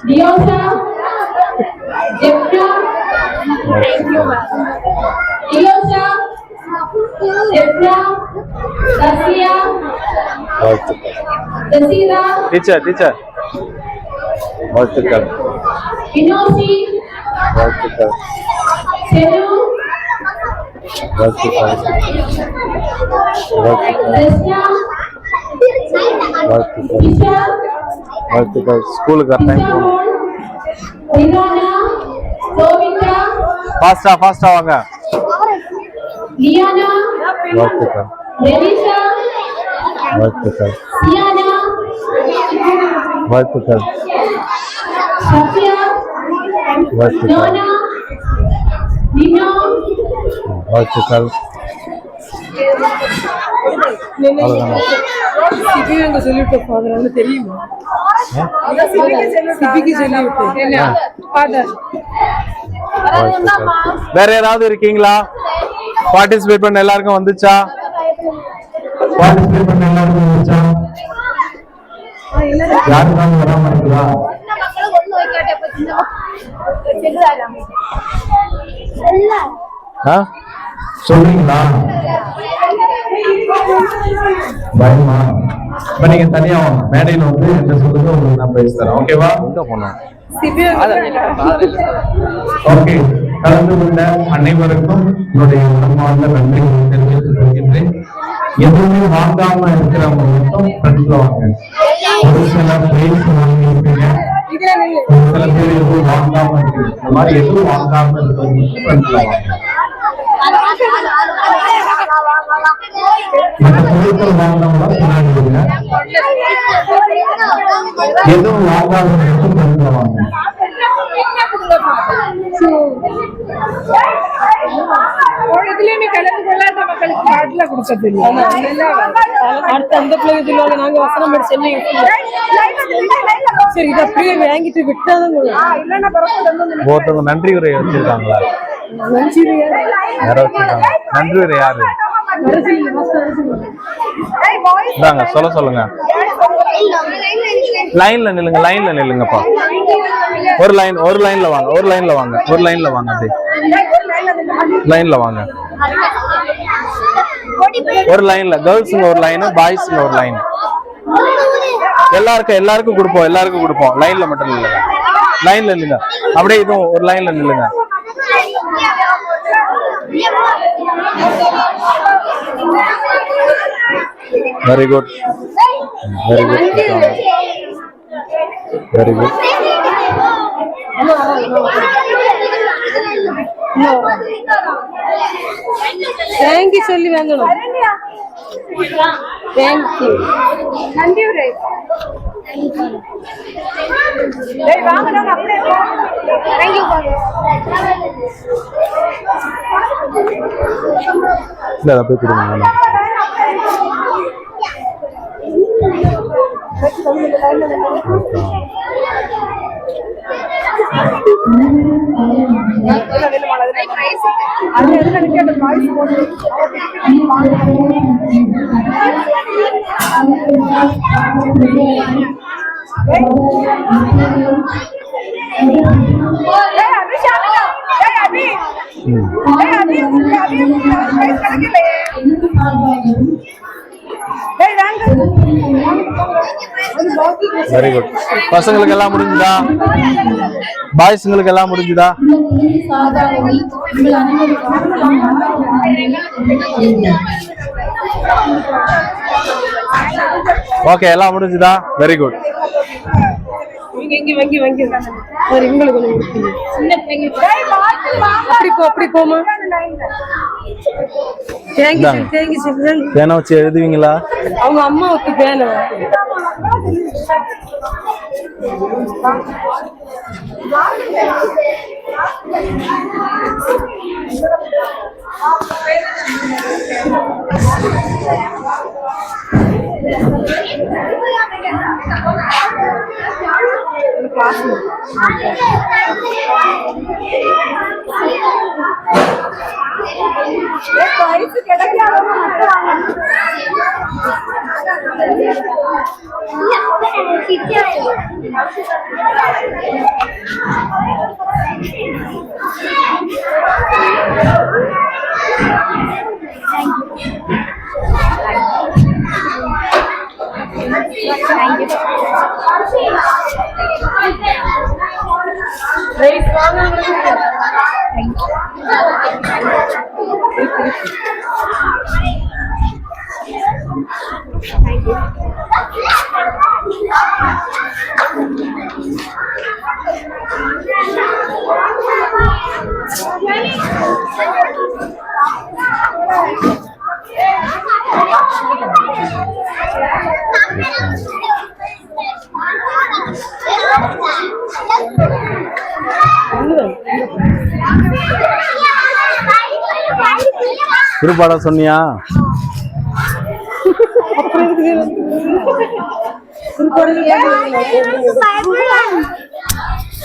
Diosa, Jeffra, Diosa, Jeffra, Dacia, வாழ்த்துக்கள். Dasira, டீச்சர் வாழ்த்துக்கள் Inosi, வாழ்த்துக்கள் Senu, வாழ்த்துக்கள் வாழ்த்துக்கள் Krishna, வாழ்த்துக்கள் Isha, வாழ்த்துக்கள். ஸ்கூலுக்கு டைம் போகணும். Vinona, Sovita, ஃபாஸ்டா வாங்க. Liana, வாழ்த்துக்கள் Renisha, வாழ்த்துக்கள் Siana, வாழ்த்துக்கள் Shafia, வாழ்த்துக்கள் Donna, Nino, வாழ்த்துக்கள். அவ்வளோதாங்க. சிபிங்க சொல்லிட்டு ஃபாதர் தெரியுமா? சிபிக்கு சொல்லிவிட்டு என்ன ஃபாதர் வாழ்த்துக்கள். வேற யாராவது இருக்கீங்களா? பார்ட்டிசிபேட் பண்ண எல்லாருக்கும் வந்துச்சா? பார்ட்டிசிபேட் பண்ண எல்லாருக்கும் வந்துச்சா? யாருக்காவது வராம இருக்குதா? ஆ? சொல்றீங்களா? பயமா? இப்ப நீங்க தனியா வாங்க. மேடையில வந்து என்ன சொல்லுங்க, உங்களுக்கு நான் பேசி தரேன். ஓகேவா? எங்க போனோம்? ஓகே. கலந்து கொண்ட அனைவருக்கும் என்னுடைய மனமார்ந்த நன்றிகளை தெரிவித்துக் கொள்கின்றேன். எதுவுமே வாங்காம இருக்கிறவங்க மட்டும் ஃப்ரெண்ட்ல வாங்க. ஒரு சில பிரைஸ் வாங்கியிருப்பீங்க, ஒரு சில பேர் எதுவும் வாங்காம இருக்கீங்க. இந்த மாதிரி எதுவும் வாங்காம இருக்கிறவங்க மட்டும் ஃப்ரெண்ட்ல வாங்க. இந்த பொருட்கள் வாங்கினவங்க பின்னாடி இருங்க. எதுவும் வாங்காத மட்டும் ஃப்ரெண்ட்ல வாங்க. இதுலயுமே கலந்து கொள்ளாத மக்களுக்கு காட்டுல கொடுக்கறது இல்லை. அடுத்த அந்த பிள்ளைங்க நாங்க வசனம் படிச்சு சரி இதை அப்படியே வாங்கிட்டு விட்டாதான் ஒருத்தவங்க நன்றி உரை வச்சிருக்காங்களா? யாரோ வச்சிருக்காங்க. நன்றி உரை யாரு? இந்தாங்க சொல்லுங்க. லைன்ல நில்லுங்கப்பா. ஒரு லைன்ல வாங்க. அப்படியே லைன்ல வாங்க. ஒரு லைன்ல கேர்ள்ஸுங்க ஒரு லைன், பாய்ஸுங்க ஒரு லைன். எல்லாருக்கும் கொடுப்போம். லைன்ல மட்டும் நில்லுங்க. லைன்ல நில்லுங்க. அப்படியே இதுவும் ஒரு லைன்ல நில்லுங்க. Very good. தேங்க்யூ சொல்லி வாங்கணும். தேங்க்யூ நன்றி இல்ல அதை போய் கொடுங்க. Very good. பசங்களுக்கு எல்லாம் முடிஞ்சுதா? பாய்ஸுங்களுக்கு எல்லாம் முடிஞ்சுதா? ஓகே, எல்லாம் முடிஞ்சுதா? Very good. பேனை வச்சு எழுதுவீங்களா? அவங்க அம்மாவுக்கு பேனை. திருப்பாடம் சொன்னியா?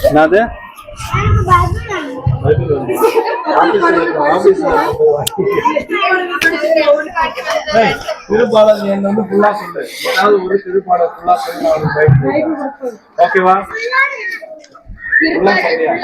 என்னது? திருப்பாடம் நீ வந்து ஃபுல்லா சொல்லு. ஏதாவது ஒரு திருப்பாடம் ஃபுல்லா சொல்லு. ஓகேவா? ஃபுல்லா சொல்லியா?